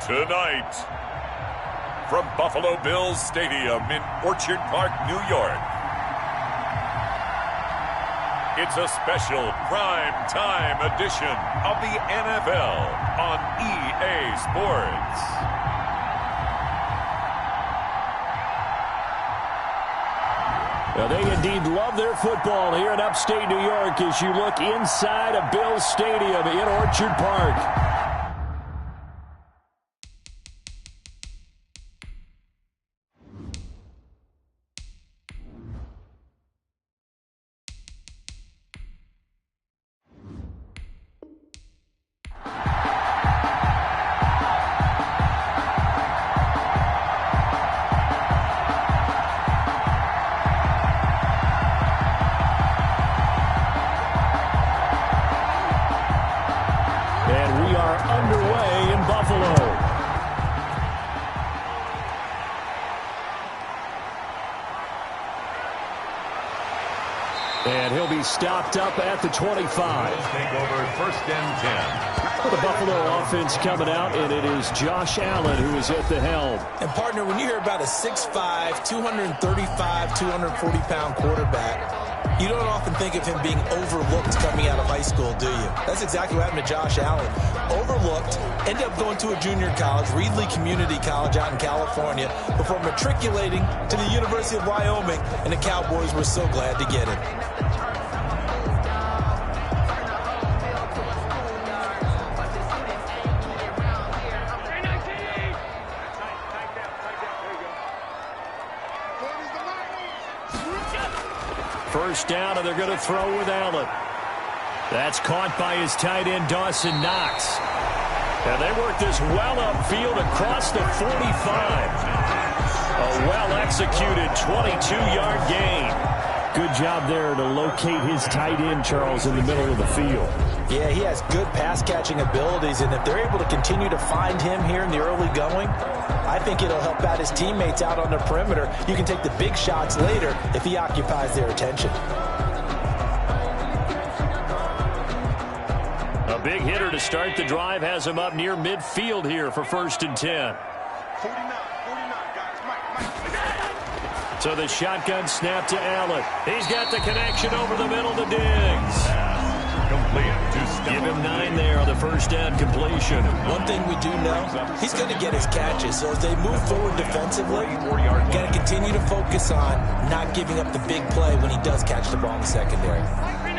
Tonight, from Buffalo Bills Stadium in Orchard Park, New York, it's a special prime time edition of the NFL on EA Sports. Well, they indeed love their football here in upstate New York as you look inside of Bills Stadium in Orchard Park. Underway in Buffalo. And he'll be stopped up at the 25. Take over 1st and 10. The Buffalo offense coming out, and it is Josh Allen who is at the helm. And, partner, when you hear about a 6'5", 235, 240-pound quarterback, you don't often think of him being overlooked coming out of high school, do you? That's exactly what happened to Josh Allen. Overlooked, ended up going to a junior college, Reedley Community College out in California, before matriculating to the University of Wyoming, and the Cowboys were so glad to get him. First down, and they're going to throw with Allen. That's caught by his tight end, Dawson Knox. And they work this well upfield across the 45. A well-executed 22-yard gain. Good job there to locate his tight end, Charles, in the middle of the field. Yeah, he has good pass-catching abilities, and if they're able to continue to find him here in the early going, I think it'll help out his teammates out on the perimeter. You can take the big shots later if he occupies their attention. A big hitter to start the drive has him up near midfield here for 1st and 10. 49, guys. Mike. So the shotgun snap to Allen. He's got the connection over the middle to Diggs. Complete. Give him 9 there on the first down completion. One thing we do know, he's going to get his catches. So as they move forward defensively, got to continue to focus on not giving up the big play when he does catch the ball in the secondary.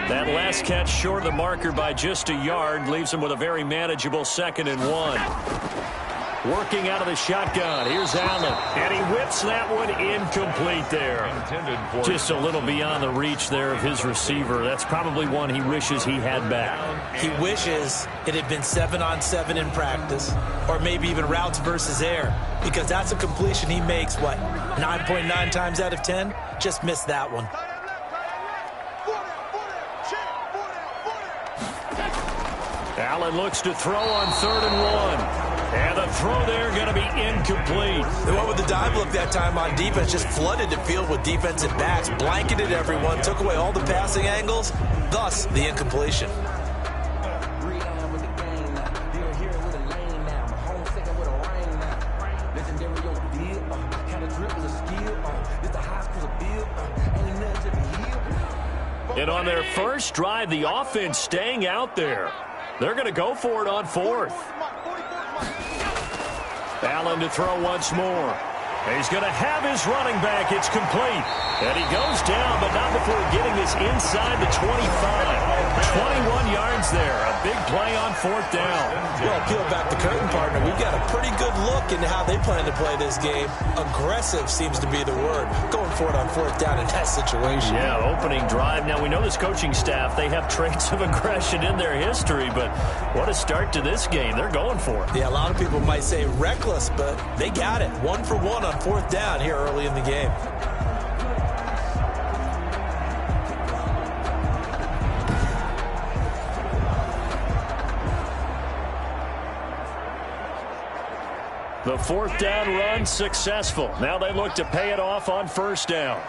That last catch short of the marker by just a yard leaves him with a very manageable 2nd and 1. Working out of the shotgun. Here's Allen. And he whips that one incomplete there. Just a little beyond the reach there of his receiver. That's probably one he wishes he had back. He wishes it had been 7-on-7 in practice, or maybe even routes versus air, because that's a completion he makes, 9.9 times out of 10? Just missed that one. Allen looks to throw on 3rd and 1. And the throw there going to be incomplete. They went with the dive look that time on defense, just flooded the field with defensive backs, blanketed everyone, took away all the passing angles, thus the incompletion. And on their first drive, the offense staying out there. They're going to go for it on 4th. Allen to throw once more. He's going to have his running back. It's complete. And he goes down, but not before getting this inside the 25. 21 yards there. A big play on 4th down. Well, peel back the curtain, partner. We've got a pretty good look into how they plan to play this game. Aggressive seems to be the word. Going for it on 4th down in that situation. Yeah, opening drive. Now, we know this coaching staff, they have traits of aggression in their history, but what a start to this game. They're going for it. Yeah, a lot of people might say reckless, but they got it. 1 for 1 on 4th down here early in the game. The 4th down run successful. Now they look to pay it off on 1st down.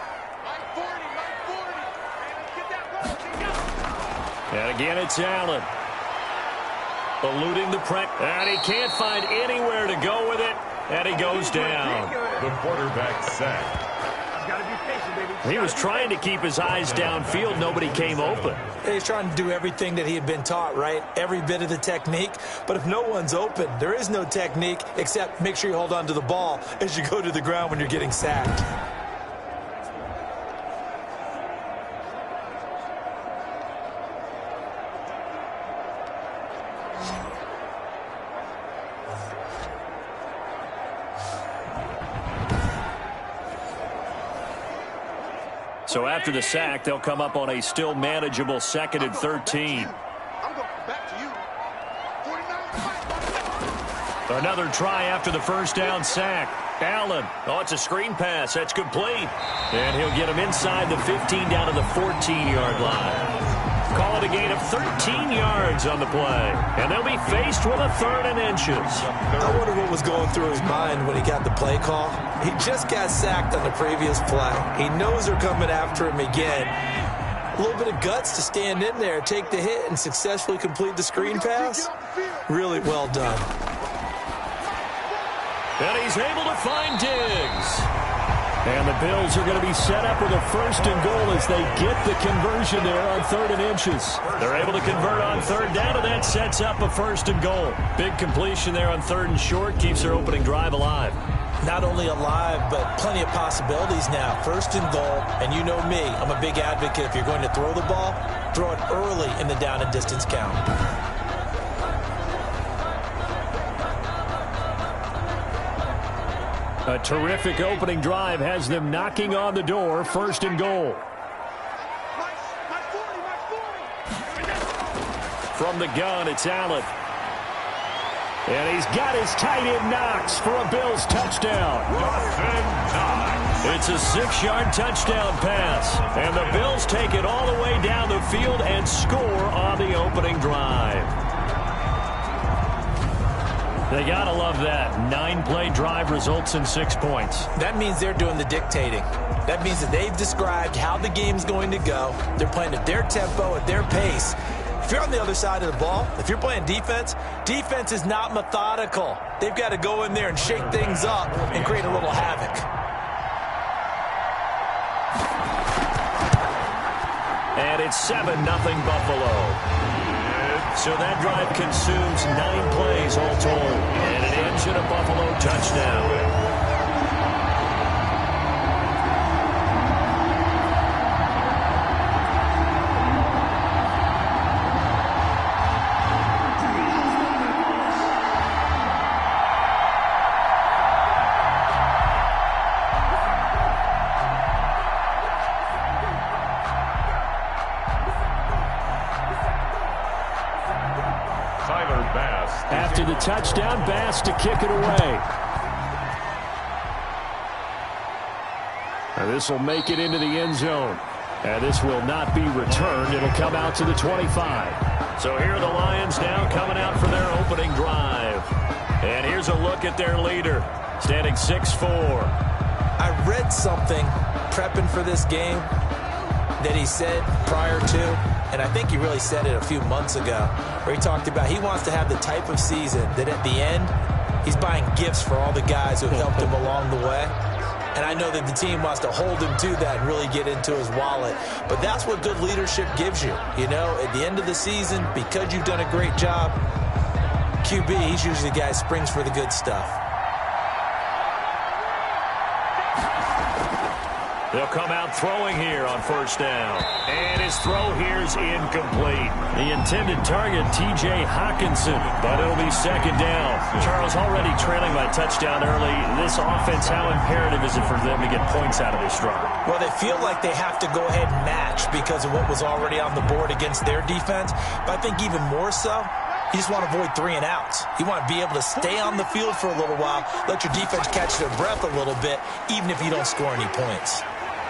And again, it's Allen. Eluding the pressure. And he can't find anywhere to go with it. And he goes down. The quarterback sack. He was trying to keep his eyes downfield. Nobody came open. He's trying to do everything that he had been taught, right? Every bit of the technique. But if no one's open, there is no technique except make sure you hold on to the ball as you go to the ground when you're getting sacked. So after the sack, they'll come up on a still manageable 2nd and 13. Another try after the first down sack. Allen. Oh, it's a screen pass. That's complete. And he'll get him inside the 15 down to the 14-yard line. Call it a gain of 13 yards on the play. And they'll be faced with a 3rd and inches. I wonder what was going through his mind when he got the play call. He just got sacked on the previous play. He knows they're coming after him again. A little bit of guts to stand in there, take the hit, and successfully complete the screen pass. Really well done. And he's able to find Diggs. And the Bills are going to be set up with a 1st and goal as they get the conversion there on 3rd and inches. They're able to convert on 3rd down, and that sets up a 1st and goal. Big completion there on 3rd and short keeps their opening drive alive. Not only alive, but plenty of possibilities now. 1st and goal, and you know me, I'm a big advocate. If you're going to throw the ball, throw it early in the down and distance count. A terrific opening drive has them knocking on the door. 1st and goal. From the gun, it's Allen. And he's got his tight end Knox for a Bills touchdown. It's a 6-yard touchdown pass. And the Bills take it all the way down the field and score on the opening drive. They got to love that. 9-play drive results in 6 points. That means they're doing the dictating. That means that they've described how the game's going to go. They're playing at their tempo, at their pace. If you're on the other side of the ball, if you're playing defense, defense is not methodical. They've got to go in there and shake things up and create a little havoc. And it's 7-0 Buffalo. So that drive consumes 9 plays all told. And it ends in a Buffalo touchdown. After the touchdown, Bass to kick it away. And this will make it into the end zone. And this will not be returned. It'll come out to the 25. So here are the Lions now coming out for their opening drive. And here's a look at their leader, standing 6'4". I read something prepping for this game that he said prior to, and I think he really said it a few months ago, where he talked about he wants to have the type of season that at the end, he's buying gifts for all the guys who helped him along the way. And I know that the team wants to hold him to that and really get into his wallet. But that's what good leadership gives you. You know, at the end of the season, because you've done a great job, QB, he's usually the guy who springs for the good stuff. They'll come out throwing here on 1st down. And his throw here's incomplete. The intended target, T.J. Hawkinson, but it'll be 2nd down. Charles, already trailing by touchdown early. This offense, how imperative is it for them to get points out of this drive? Well, they feel like they have to go ahead and match because of what was already on the board against their defense. But I think even more so, you just want to avoid 3 and outs. You want to be able to stay on the field for a little while, let your defense catch their breath a little bit, even if you don't score any points.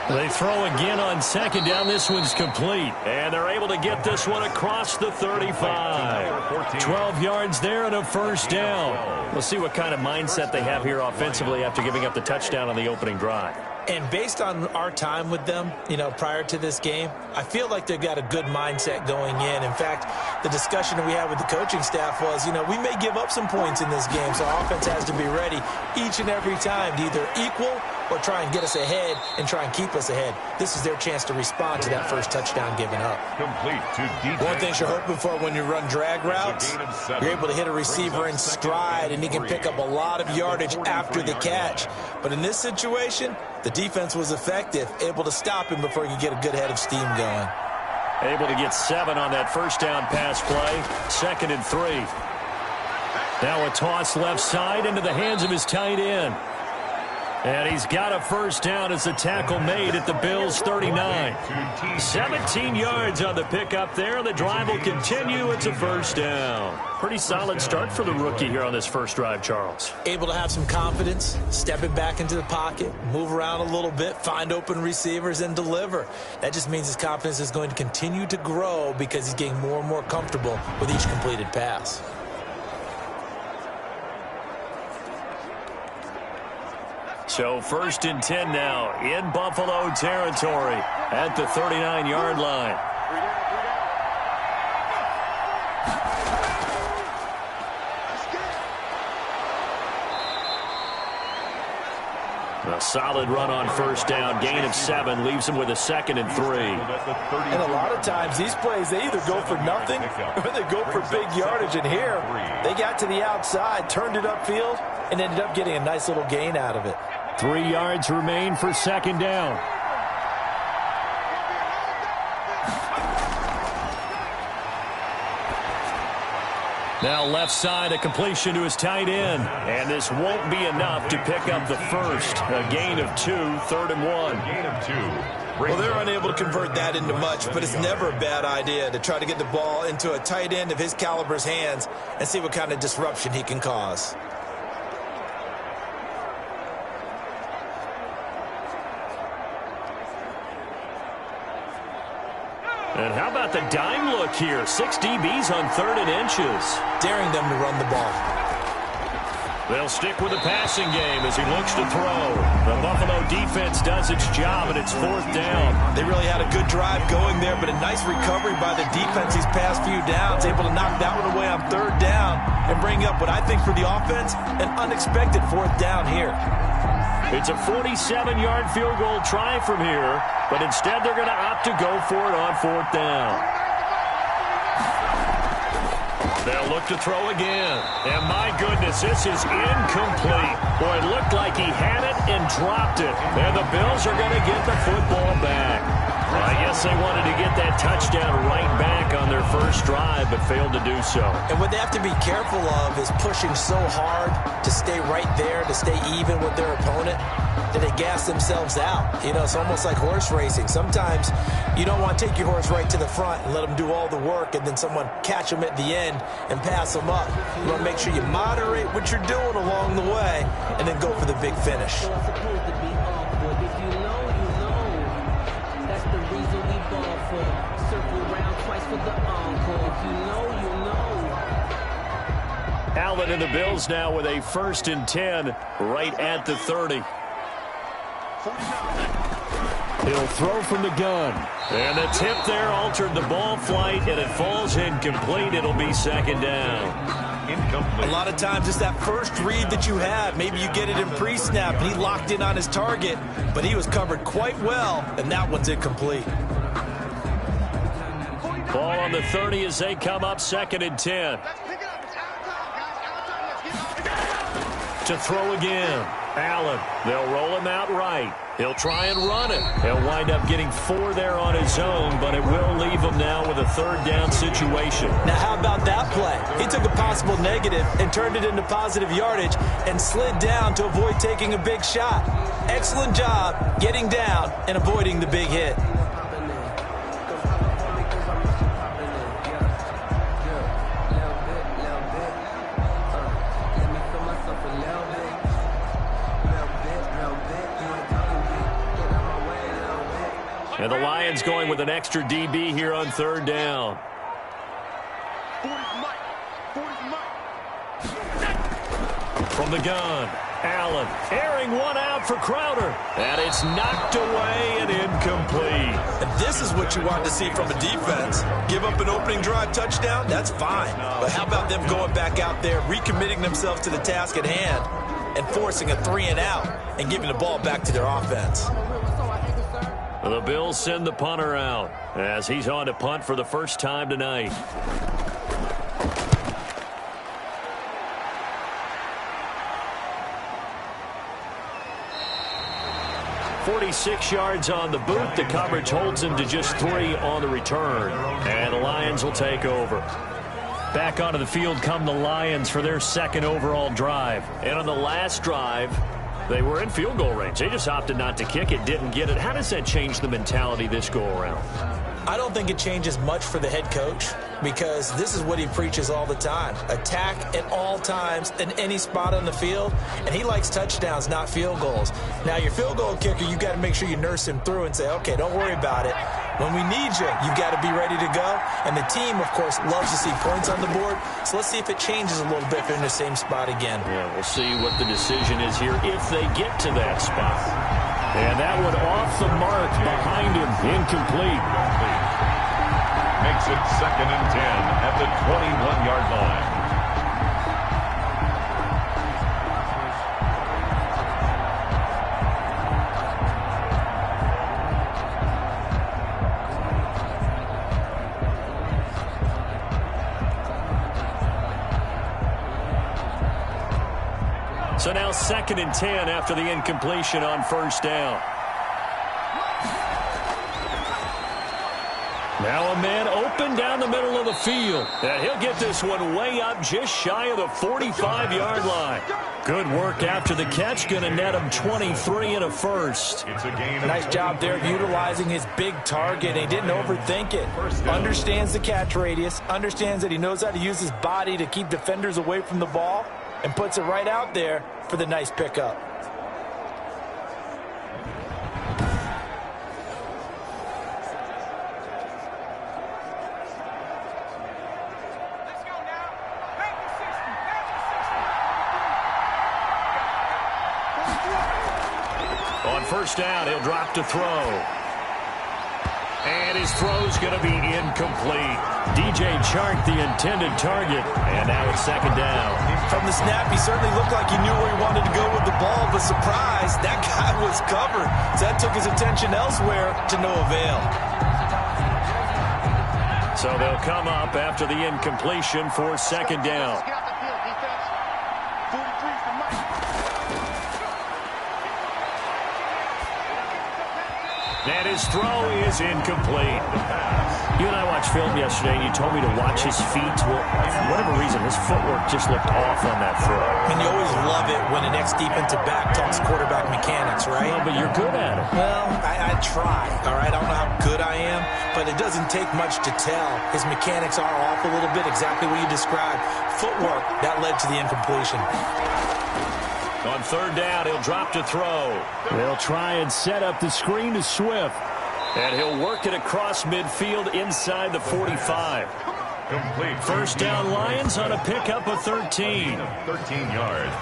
They throw again on 2nd down. This one's complete. And they're able to get this one across the 35. 12 yards there and a 1st down. We'll see what kind of mindset they have here offensively after giving up the touchdown on the opening drive. And based on our time with them, prior to this game, I feel like they've got a good mindset going in. In fact, the discussion we had with the coaching staff was, we may give up some points in this game, so our offense has to be ready each and every time to either equal or try and get us ahead and try and keep us ahead. This is their chance to respond to that first touchdown given up. Complete to DJ. One thing you're hoping for when you run drag routes, you're able to hit a receiver in stride, and he can pick up a lot of yardage after the catch. But in this situation, the defense was effective, able to stop him before he could get a good head of steam going. Able to get 7 on that first down pass play. 2nd and 3. Now a toss left side into the hands of his tight end. And he's got a first down as the tackle made at the Bills' 39. 17 yards on the pickup there. The drive will continue. It's a first down. Pretty solid start for the rookie here on this first drive, Charles. Able to have some confidence, stepping back into the pocket, move around a little bit, find open receivers, and deliver. That just means his confidence is going to continue to grow because he's getting more and more comfortable with each completed pass. So 1st and 10 now in Buffalo territory at the 39-yard line. A solid run on first down. Gain of 7 leaves him with a 2nd and 3. And a lot of times these plays, they either go for nothing or they go for big yardage. And here, they got to the outside, turned it upfield, and ended up getting a nice little gain out of it. 3 yards remain for 2nd down. Now left side, a completion to his tight end. And this won't be enough to pick up the first. A gain of 2, 3rd and 1. Gain of 2. Well, they're unable to convert that into much, but it's never a bad idea to try to get the ball into a tight end of his caliber's hands and see what kind of disruption he can cause. And how about the dime look here? 6 DBs on 3rd and inches. Daring them to run the ball. They'll stick with the passing game as he looks to throw. The Buffalo defense does its job, and it's 4th down. They really had a good drive going there, but a nice recovery by the defense these past few downs, able to knock that one away on 3rd down and bring up what I think for the offense, an unexpected 4th down here. It's a 47-yard field goal try from here, but instead they're going to opt to go for it on 4th down. They'll look to throw again. And my goodness, this is incomplete. Boy, it looked like he had it and dropped it. And the Bills are going to get the football back. Well, I guess they wanted to get that touchdown right back on their first drive, but failed to do so. And what they have to be careful of is pushing so hard to stay right there, to stay even with their opponent, that they gas themselves out. It's almost like horse racing. Sometimes you don't want to take your horse right to the front and let them do all the work, and then someone catch them at the end and pass them up. You want to make sure you moderate what you're doing along the way and then go for the big finish. Allen and the Bills now with a 1st and 10 right at the 30. He'll throw from the gun. And the tip there altered the ball flight, and it falls incomplete. It'll be 2nd down. Incomplete. A lot of times it's that first read that you have. Maybe you get it in pre-snap, and he locked in on his target, but he was covered quite well, and that one's incomplete. Ball on the 30 as they come up 2nd and 10. To throw again. Allen. They'll roll him out right. He'll try and run it. He'll wind up getting 4 there on his own, but it will leave him now with a 3rd down situation. Now, how about that play? He took a possible negative and turned it into positive yardage and slid down to avoid taking a big shot. Excellent job getting down and avoiding the big hit. And the Lions going with an extra DB here on 3rd down. From the gun, Allen airing one out. out for Crowder. And it's knocked away and incomplete. And this is what you want to see from a defense. Give up an opening drive touchdown, that's fine. But how about them going back out there, recommitting themselves to the task at hand, and forcing a 3-and-out and giving the ball back to their offense. The Bills send the punter out as he's on to punt for the first time tonight. 46 yards on the boot. The coverage holds him to just 3 on the return. And the Lions will take over. Back onto the field come the Lions for their second overall drive. And on the last drive, they were in field goal range. They just opted not to kick it, didn't get it. How does that change the mentality this go-around? I don't think it changes much for the head coach because this is what he preaches all the time. Attack at all times in any spot on the field, and he likes touchdowns, not field goals. Now, your field goal kicker, you got to make sure you nurse him through and say, okay, don't worry about it. When we need you, you've got to be ready to go. And the team, of course, loves to see points on the board. So let's see if it changes a little bit if they're in the same spot again. Yeah, we'll see what the decision is here if they get to that spot. And that one off the mark behind him, incomplete. Makes it 2nd and 10 at the 21-yard line. So now 2nd and 10 after the incompletion on first down. Now a man open down the middle of the field. And he'll get this one way up just shy of the 45-yard line. Good work after the catch. Going to net him 23 and a first. It's a gain. Nice job there of utilizing his big target. He didn't overthink it. Understands the catch radius. Understands that he knows how to use his body to keep defenders away from the ball. And puts it right out there for the nice pickup. On first down, he'll drop to throw. And his throw's going to be incomplete. DJ Chark, the intended target. And now it's 2nd down. From the snap, he certainly looked like he knew where he wanted to go with the ball, but surprise, that guy was covered. So that took his attention elsewhere to no avail. So they'll come up after the incompletion for 2nd down. And his throw is incomplete. You and I watched film yesterday, and you told me to watch his feet. Well, for whatever reason, his footwork just looked off on that throw. And you always love it when an ex-defensive back talks quarterback mechanics, right? Well, but you're good at it. Well, I try, all right? I don't know how good I am, but it doesn't take much to tell. His mechanics are off a little bit, exactly what you described. Footwork, that led to the incompletion. On 3rd down, he'll drop to throw. They'll try and set up the screen to Swift. And he'll work it across midfield inside the 45. Complete. First down, Lions on a pickup of 13. 13 yards.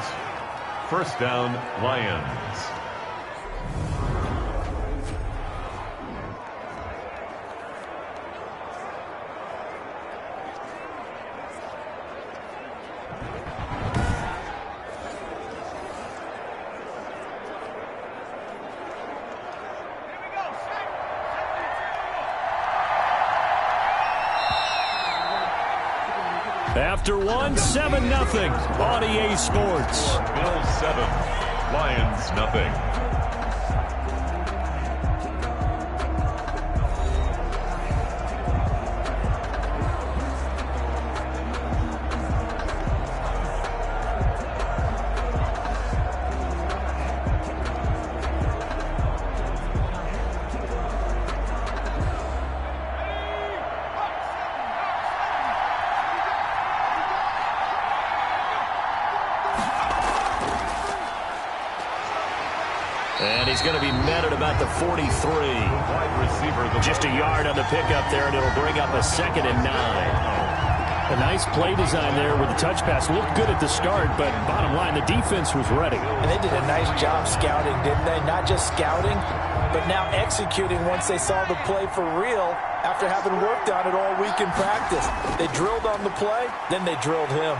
First down, Lions. After one, 7-0 on EA Sports. Bills 7, Lions nothing. And he's going to be met at about the 43. Wide receiver. Just a yard on the pickup there, and it'll bring up a 2nd and 9. A nice play design there with the touch pass. Looked good at the start, but bottom line, the defense was ready. And they did a nice job scouting, didn't they? Not just scouting, but now executing once they saw the play for real after having worked on it all week in practice. They drilled on the play, then they drilled him.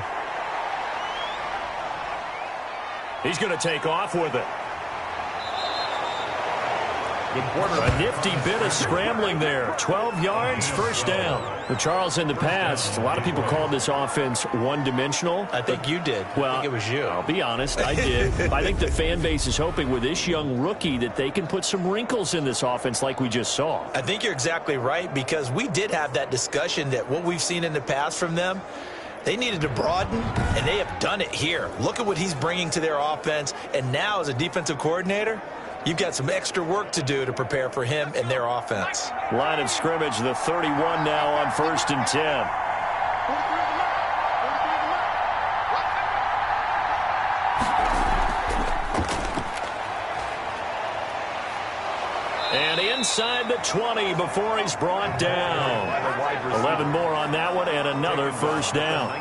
He's going to take off with it. A nifty bit of scrambling there. 12 yards, first down. Well, Charles, in the past, a lot of people called this offense one-dimensional. I think you did. Well, I think it was you. I'll be honest, I did. I think the fan base is hoping with this young rookie that they can put some wrinkles in this offense like we just saw. I think you're exactly right, because we did have that discussion that what we've seen in the past from them, they needed to broaden, and they have done it here. Look at what he's bringing to their offense, and now as a defensive coordinator, you've got some extra work to do to prepare for him and their offense. Line of scrimmage, the 31 now on 1st and 10. And inside the 20 before he's brought down. 11 more on that one and another first down.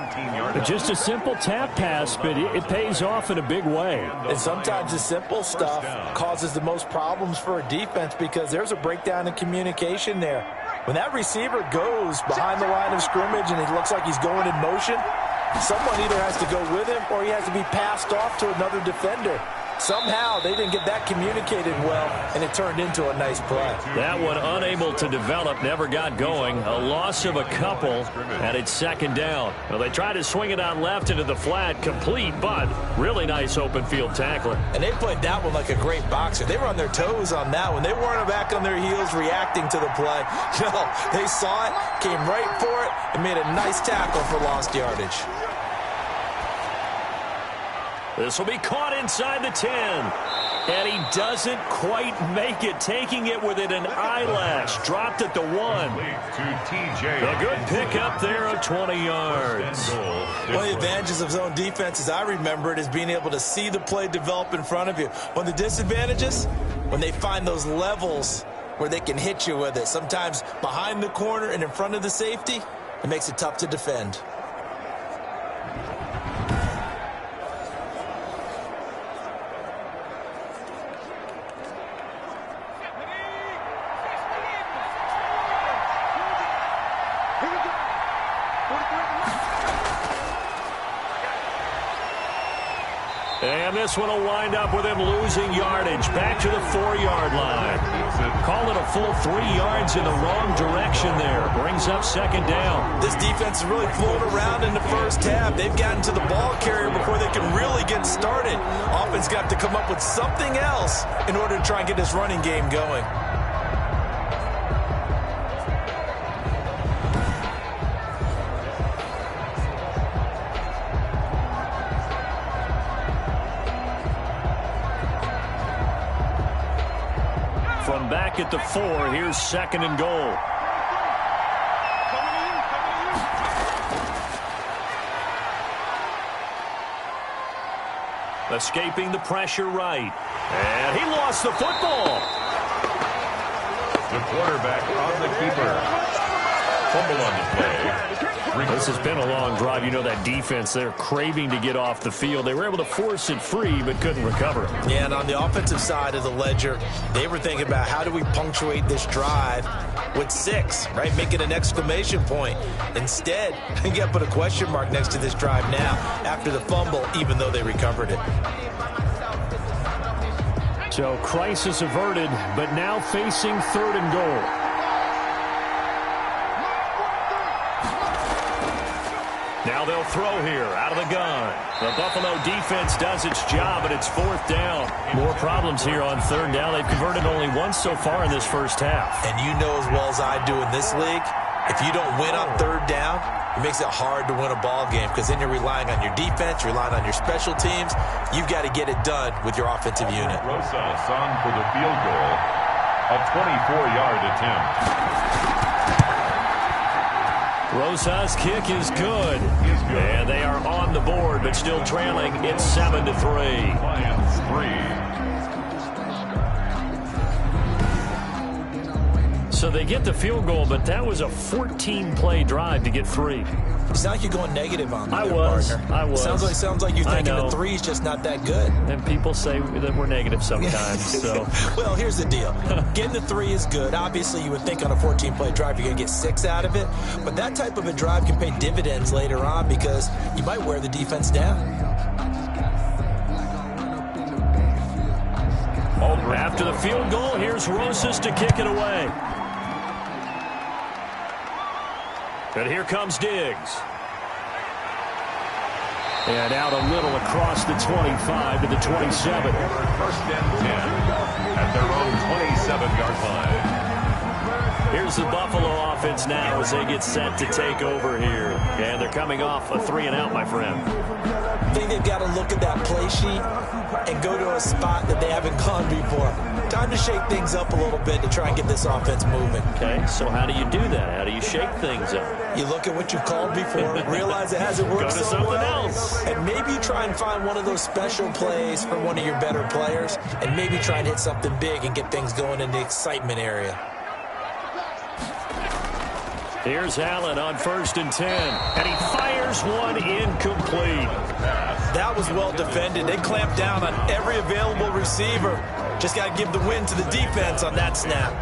Just a simple tap pass, but it pays off in a big way. And sometimes the simple stuff causes the most problems for a defense because there's a breakdown in communication there. When that receiver goes behind the line of scrimmage and it looks like he's going in motion, someone either has to go with him or he has to be passed off to another defender. Somehow they didn't get that communicated well, and it turned into a nice play. That one unable to develop, never got going. A loss of a couple, and it's second down. Well, they tried to swing it out left into the flat, complete, but really nice open field tackler. And they played that one like a great boxer. They were on their toes on that one. They weren't back on their heels reacting to the play. No, they saw it, came right for it, and made a nice tackle for lost yardage. This will be caught inside the 10. And he doesn't quite make it, taking it within an eyelash. Dropped at the 1. A good pickup there of 20 yards. One of the advantages of zone defense, as I remember it, is being able to see the play develop in front of you. One of the disadvantages, when they find those levels where they can hit you with it. Sometimes behind the corner and in front of the safety, it makes it tough to defend. And this one will wind up with him losing yardage. Back to the 4-yard line. Call it a full 3 yards in the wrong direction there. Brings up second down. This defense is really flown around in the first half. They've gotten to the ball carrier before they can really get started. Offense got to come up with something else in order to try and get this running game going. From back at the 4, here's second and goal. Escaping the pressure right. And he lost the football. The quarterback on the keeper. Fumble on the play. This has been a long drive. You know that defense, they're craving to get off the field. They were able to force it free, but couldn't recover. Yeah, and on the offensive side of the ledger, they were thinking about how do we punctuate this drive with 6, right? Make it an exclamation point. Instead, you got to put a question mark next to this drive now after the fumble, even though they recovered it. So crisis averted, but now facing third and goal. Now they'll throw here out of the gun. The Buffalo defense does its job, and it's fourth down. More problems here on third down. They've converted only once so far in this first half. And you know as well as I do in this league, if you don't win on third down, it makes it hard to win a ball game because then you're relying on your defense, you're relying on your special teams. You've got to get it done with your offensive unit. Rosas on for the field goal. A 24-yard attempt. Rosas' kick is good. And they are on the board, but still trailing. It's 7-3. Lions 3. So they get the field goal, but that was a 14-play drive to get 3. You sound like you're going negative on me. I was. Sounds like you're thinking the 3's just not that good. And people say that we're negative sometimes. So, well, here's the deal. Getting the 3 is good. Obviously, you would think on a 14-play drive you're going to get 6 out of it. But that type of a drive can pay dividends later on because you might wear the defense down. After the field goal, here's Rosas to kick it away. And here comes Diggs. And out a little across the 25 to the 27. First and 10 at their own 27-yard line. Here's the Buffalo offense now as they get set to take over here. And they're coming off a 3-and-out, my friend. I think they've got to look at that play sheet and go to a spot that they haven't gone before. Time to shake things up a little bit to try and get this offense moving. Okay, so how do you do that? How do you shake things up? You look at what you've called before, realize it hasn't worked go to so something well, else. and maybe try and find one of those special plays from one of your better players, and maybe try and hit something big and get things going in the excitement area. Here's Allen on 1st and 10, and he fires one incomplete. That was well defended. They clamped down on every available receiver. Just got to give the win to the defense on that snap.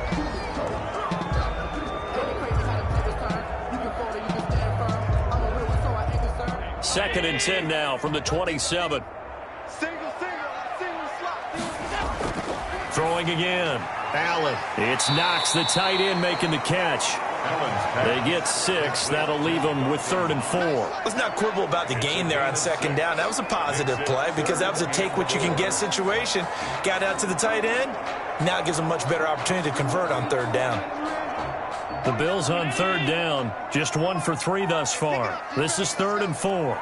Second and 10 now from the 27. Throwing again. Allen. It's Knox, the tight end, making the catch. They get 6. That'll leave them with 3rd and 4. Let's not quibble about the gain there on 2nd down. That was a positive play because that was a take-what-you-can-get situation. Got out to the tight end. Now it gives them a much better opportunity to convert on 3rd down. The Bills on 3rd down. Just 1 for 3 thus far. This is 3rd and 4.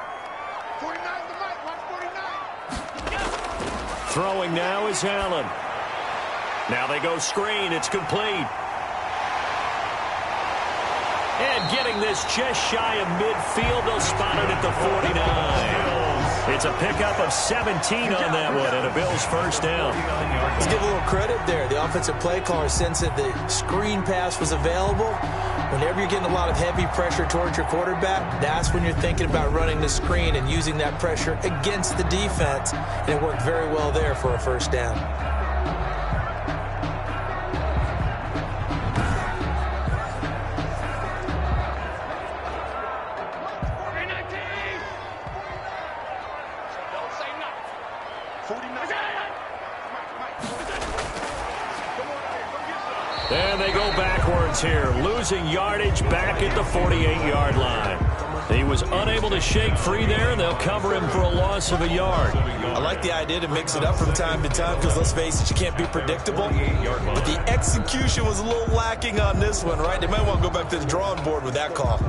Throwing now is Allen. Now they go screen. It's complete. And getting this just shy of midfield, they'll spot it at the 49. It's a pickup of 17 on that one, and a Bills first down. Let's give a little credit there. The offensive play caller sensed that the screen pass was available. Whenever you're getting a lot of heavy pressure towards your quarterback, that's when you're thinking about running the screen and using that pressure against the defense. And it worked very well there for a first down. And they go backwards here, losing yardage back at the 48-yard line. He was unable to shake free there, and they'll cover him for a loss of a yard. I like the idea to mix it up from time to time because, let's face it, you can't be predictable. But the execution was a little lacking on this one, right? They might want to go back to the drawing board with that call.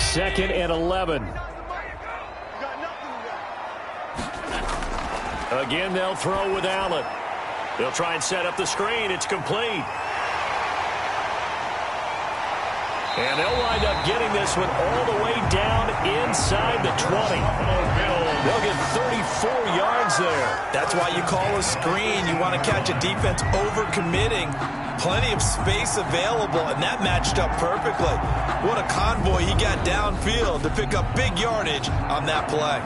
Second and 11. Again, they'll throw with Allen. They'll try and set up the screen. It's complete. And they'll wind up getting this one all the way down inside the 20. They'll get 34 yards there. That's why you call a screen. You want to catch a defense over-committing. Plenty of space available, and that matched up perfectly. What a convoy he got downfield to pick up big yardage on that play.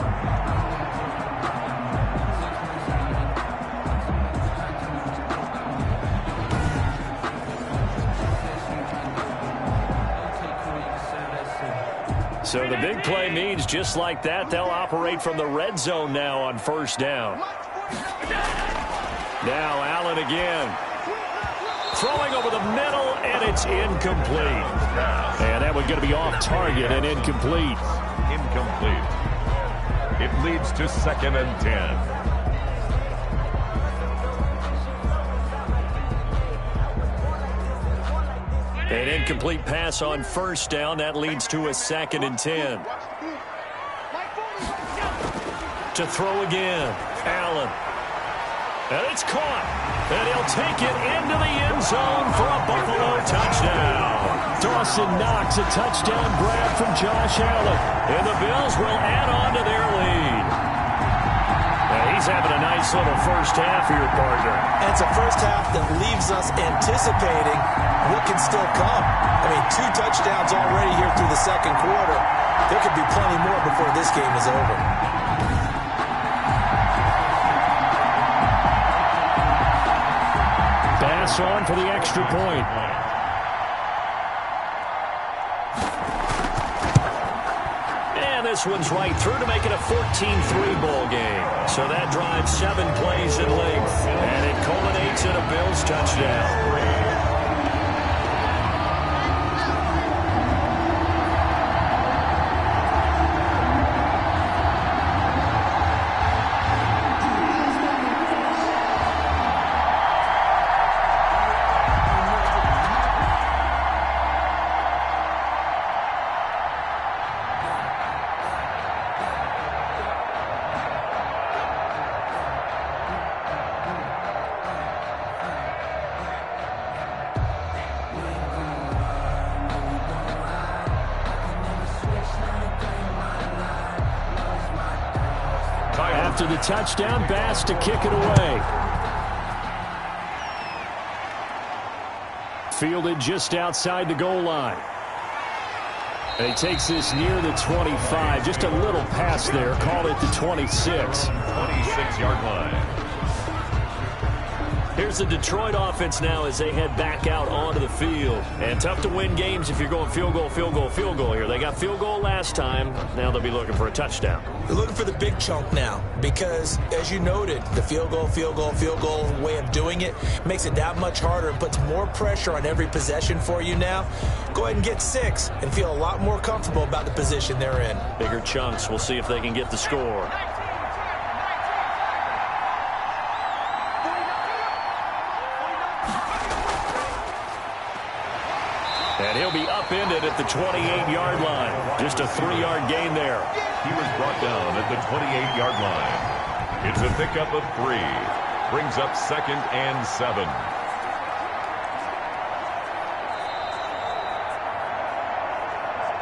So the big play means just like that, they'll operate from the red zone now on first down. Now Allen again. Throwing over the middle, and it's incomplete. And that one's going to be off target and incomplete. Incomplete. It leads to 2nd and 10. An incomplete pass on first down. That leads to a 2nd and 10. To throw again, Allen. And it's caught. And he'll take it into the end zone for a Buffalo touchdown. Dawson Knox, a touchdown grab from Josh Allen. And the Bills will add on to their lead. He's having a nice little first half here, partner. And it's a first half that leaves us anticipating what can still come. I mean, 2 touchdowns already here through the second quarter. There could be plenty more before this game is over. Pass on for the extra point. This one's right through to make it a 14-3 ball game. So that drives 7 plays in length. And it culminates in a Bills touchdown. After the touchdown, Bass to kick it away. Fielded just outside the goal line. And he takes this near the 25. Just a little pass there. Call it the 26. 26-yard line. Here's the Detroit offense now as they head back out onto the field. And tough to win games if you're going field goal, field goal, field goal here. They got field goal last time. Now they'll be looking for a touchdown. They're looking for the big chunk now because, as you noted, the field goal way of doing it makes it that much harder and puts more pressure on every possession for you now. Go ahead and get 6 and feel a lot more comfortable about the position they're in. Bigger chunks. We'll see if they can get the score. And he'll be upended at the 28-yard line. Just a 3-yard gain there. He was brought down at the 28-yard line. It's a pickup of 3. Brings up 2nd and 7.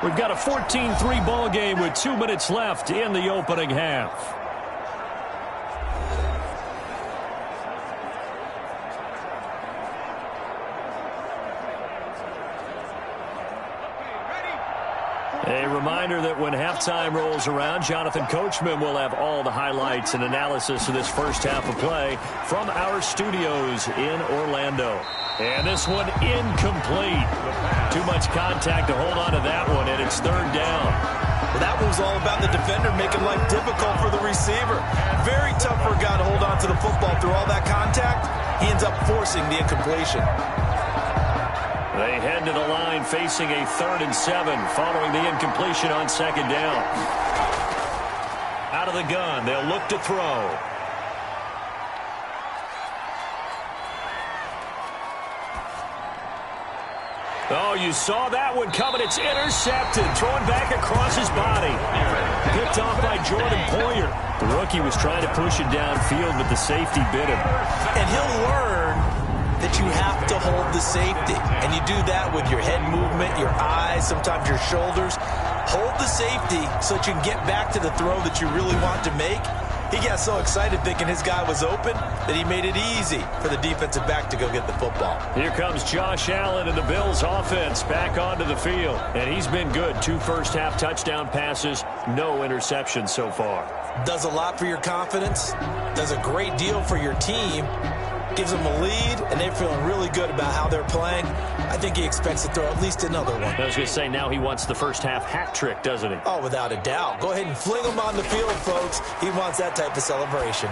We've got a 14-3 ball game with 2 minutes left in the opening half. A reminder that when halftime rolls around, Jonathan Coachman will have all the highlights and analysis of this first half of play from our studios in Orlando. And this one incomplete. Too much contact to hold on to that one, and it's 3rd down. Well, that one was all about the defender making life difficult for the receiver. Very tough for a guy to hold on to the football through all that contact. He ends up forcing the incompletion. They head to the line facing a 3rd and 7 following the incompletion on 2nd down. Out of the gun, they'll look to throw. Oh, you saw that one coming. It's intercepted. Thrown back across his body. Picked off by Jordan Poyer. The rookie was trying to push it downfield, but the safety bit him. And he'll learn that you have to hold the safety. And you do that with your head movement, your eyes, sometimes your shoulders. Hold the safety so that you can get back to the throw that you really want to make. He got so excited thinking his guy was open that he made it easy for the defensive back to go get the football. Here comes Josh Allen and the Bills offense back onto the field. And he's been good. 2 first-half touchdown passes, no interceptions so far. Does a lot for your confidence. Does a great deal for your team. Gives them a lead, and they're feeling really good about how they're playing. I think he expects to throw at least another one. I was going to say, now he wants the first-half hat trick, doesn't he? Oh, without a doubt. Go ahead and fling him on the field, folks. He wants that type of celebration.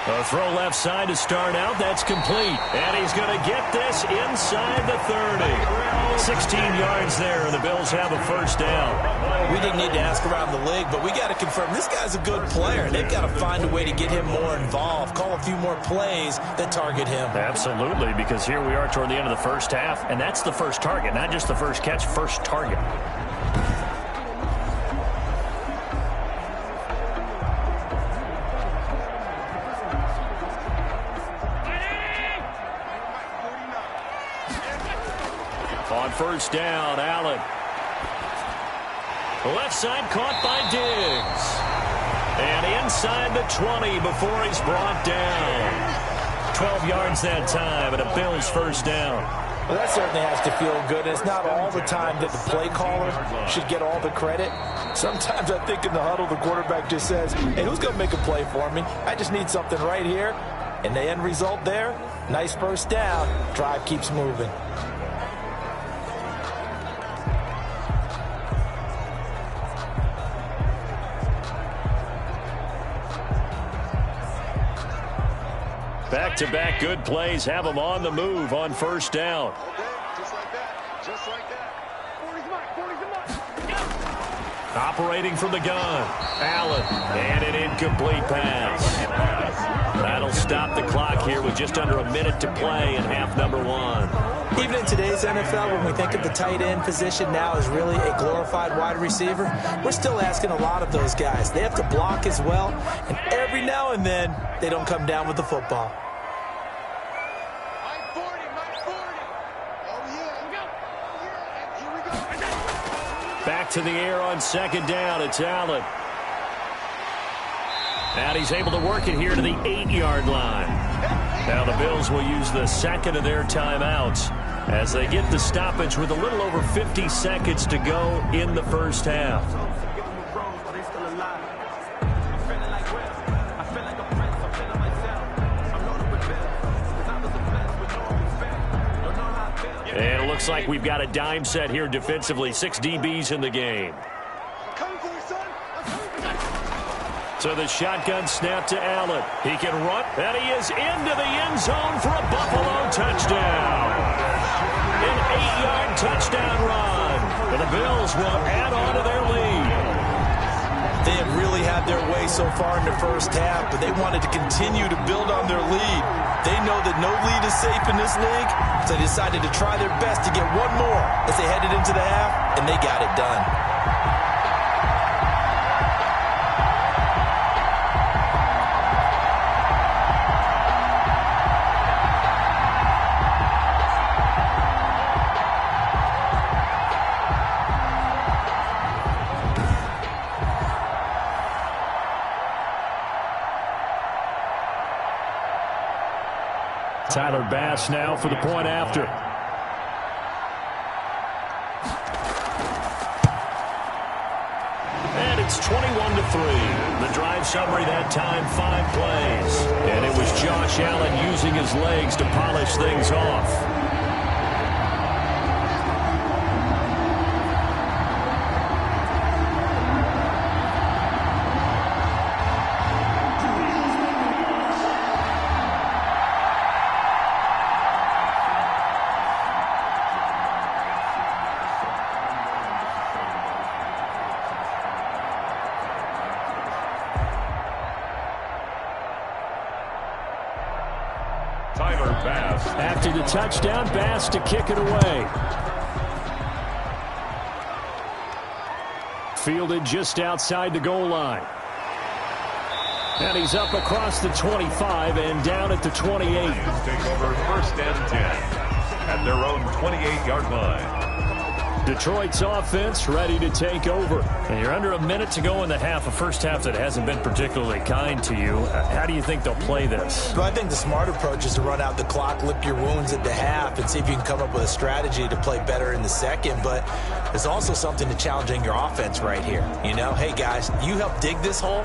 A throw left side to start out. That's complete. And he's going to get this inside the 30. 16 yards there, and the Bills have a first down. We didn't need to ask around the league, but we got to confirm this guy's a good player. They've got to find a way to get him more involved, call a few more plays that target him. Absolutely, because here we are toward the end of the first half, and that's the first target, not just the first catch, first target. first down. Allen. Left side caught by Diggs. And inside the 20 before he's brought down. 12 yards that time and a Bills first down. Well, that certainly has to feel good. It's not all the time that the play caller should get all the credit. Sometimes I think in the huddle, the quarterback just says, hey, who's going to make a play for me? I just need something right here. And the end result there, nice first down. Drive keeps moving. Back-to-back good plays have them on the move on first down. Just like that. Just like that. 40's mine. Operating from the gun. Allen. And an incomplete pass. That'll stop the clock here with just under a minute to play in half number one. Even in today's NFL, when we think of the tight end position now as really a glorified wide receiver, we're still asking a lot of those guys. They have to block as well, and every now and then, they don't come down with the football. Back to the air on second down. It's Allen. And he's able to work it here to the 8-yard line. Now the Bills will use the second of their timeouts as they get the stoppage with a little over 50 seconds to go in the first half. And it looks like we've got a dime set here defensively. 6 DBs in the game. So the shotgun snap to Allen. He can run, and he is into the end zone for a Buffalo touchdown. An 8-yard touchdown run. And the Bills will add on to their lead. They have really had their way so far in the first half, but they wanted to continue to build on their lead. They know that no lead is safe in this league, so they decided to try their best to get one more as they headed into the half, and they got it done. Tyler Bass now for the point after. And it's 21-3. The drive summary that time, 5 plays. And it was Josh Allen using his legs to polish things off. After the touchdown, Bass to kick it away. Fielded just outside the goal line. And he's up across the 25 and down at the 28. Take over first and 10 at their own 28-yard line. Detroit's offense ready to take over. And you're under a minute to go in the half, a first half that hasn't been particularly kind to you. How do you think they'll play this? Well, I think the smart approach is to run out the clock, lick your wounds at the half, and see if you can come up with a strategy to play better in the second. But there's also something to challenging your offense right here. You know, hey, guys, you help dig this hole.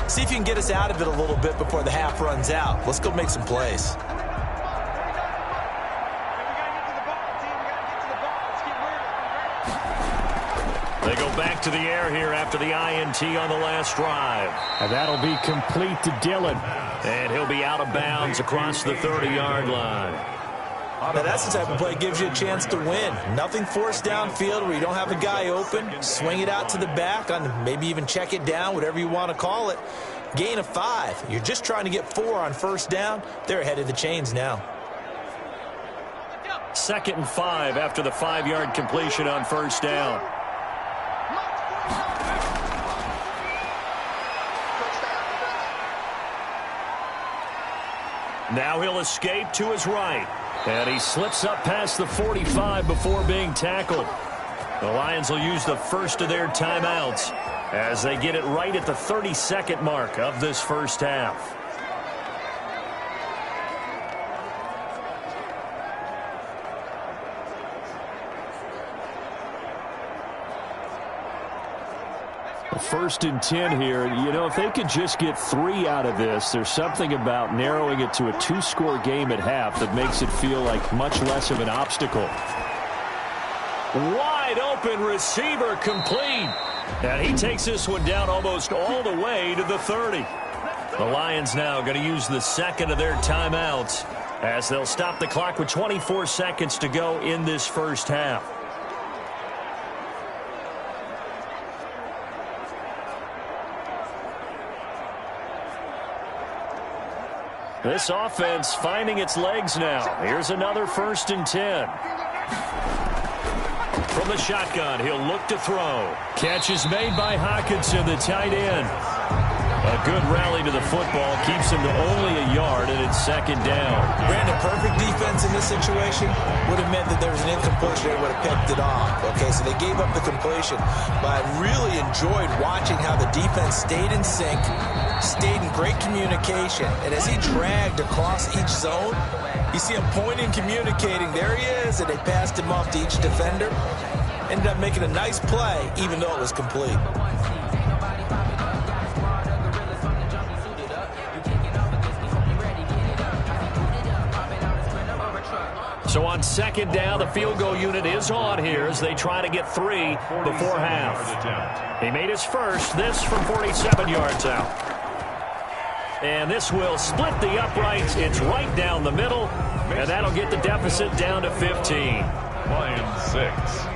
See if you can get us out of it a little bit before the half runs out. Let's go make some plays. They go back to the air here after the INT on the last drive. And that'll be complete to Dillon. And he'll be out of bounds across the 30-yard line. Now that's the type of play that gives you a chance to win. Nothing forced downfield where you don't have a guy open. Swing it out to the back, on maybe even check it down, whatever you want to call it. Gain of 5. You're just trying to get 4 on first down. They're ahead of the chains now. 2nd and 5 after the 5-yard completion on first down. Now he'll escape to his right. And he slips up past the 45 before being tackled. The Lions will use the first of their timeouts as they get it right at the 30-second mark of this first half. First and 10 here. You know, if they could just get 3 out of this, there's something about narrowing it to a 2-score game at half that makes it feel like much less of an obstacle. Wide open receiver complete. And he takes this one down almost all the way to the 30. The Lions now going to use the second of their timeouts as they'll stop the clock with 24 seconds to go in this first half. This offense finding its legs now. Here's another 1st and 10. From the shotgun, he'll look to throw. Catch is made by Hockenson, the tight end. A good rally to the football keeps him to only a yard, and it's second down. Brandon, perfect defense in this situation would have meant that there was an incompletion. They would have picked it off. Okay, so they gave up the completion. But I really enjoyed watching how the defense stayed in sync, stayed in great communication. And as he dragged across each zone, you see him pointing, communicating. There he is, and they passed him off to each defender. Ended up making a nice play, even though it was complete. So on second down, the field goal unit is on here as they try to get 3 before half. He made his first, this from 47 yards out. And this will split the uprights. It's right down the middle, and that'll get the deficit down to 15. Lions 6.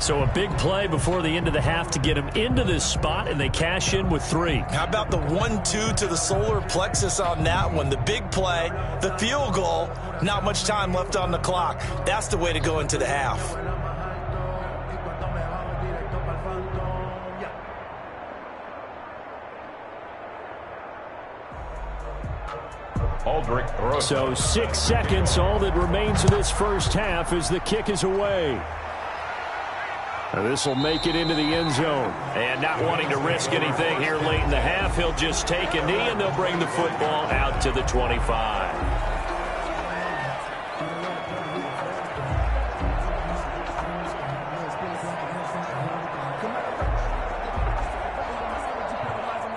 So a big play before the end of the half to get him into this spot, and they cash in with 3. How about the 1-2 to the solar plexus on that one? The big play, the field goal, not much time left on the clock. That's the way to go into the half. So 6 seconds, all that remains of this first half as the kick is away. This will make it into the end zone. And not wanting to risk anything here late in the half, he'll just take a knee, and they'll bring the football out to the 25.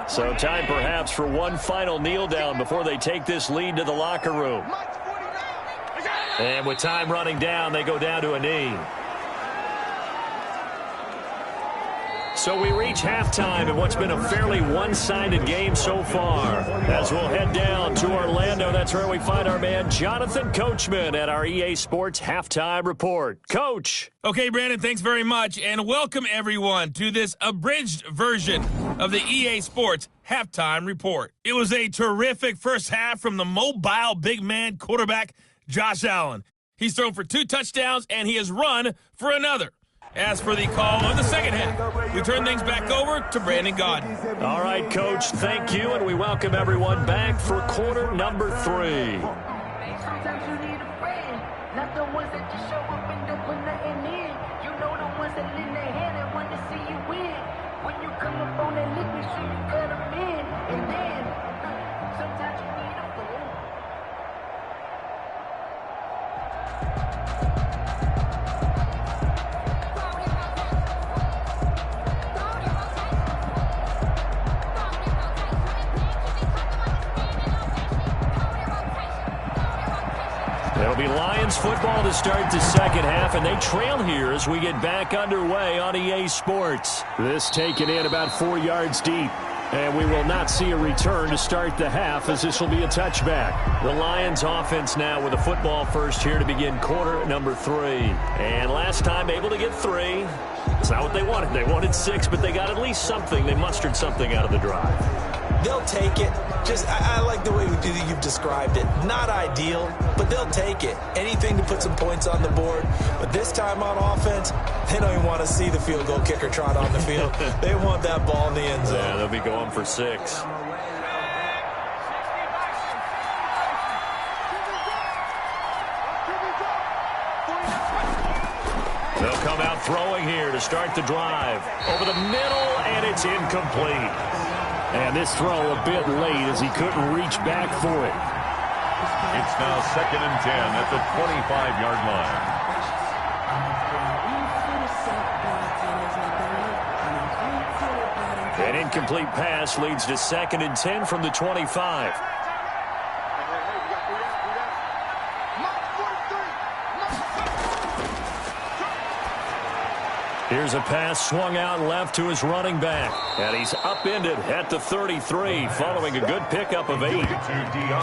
So time perhaps for one final kneel down before they take this lead to the locker room. And with time running down, they go down to a knee. So we reach halftime in what's been a fairly one-sided game so far. As we'll head down to Orlando, that's where we find our man Jonathan Coachman at our EA Sports Halftime Report. Coach. Okay, Brandon, thanks very much, and welcome everyone to this abridged version of the EA Sports Halftime Report. It was a terrific first half from the mobile big man quarterback Josh Allen. He's thrown for 2 touchdowns, and he has run for another. As for the call of the second half, we turn things back over to Brandon Gaudin. All right, Coach, thank you, and we welcome everyone back for quarter number 3. Sometimes you need a friend, not the ones that just show up and don't put nothing in. You know the ones that lend their hand and want to see you win. When you come up on that lick, make sure you cut them in. And then, sometimes you need a friend. It'll be Lions football to start the second half, and they trail here as we get back underway on EA Sports. This taken in about 4 yards deep. And we will not see a return to start the half as this will be a touchback. The Lions offense now with a football first here to begin quarter number 3. And last time able to get 3. It's not what they wanted. They wanted 6, but they got at least something. They mustered something out of the drive. They'll take it. I like the way you've described it. Not ideal, but they'll take it. Anything to put some points on the board. But this time on offense, they don't even want to see the field goal kicker trot on the field. They want that ball in the end zone. Yeah, they'll be going for 6. They'll come out throwing here to start the drive. Over the middle, and it's incomplete. And this throw a bit late as he couldn't reach back for it. It's now 2nd and 10 at the 25-yard line. An incomplete pass leads to 2nd and 10 from the 25. Here's a pass swung out left to his running back. And he's upended at the 33 following a good pickup of 8.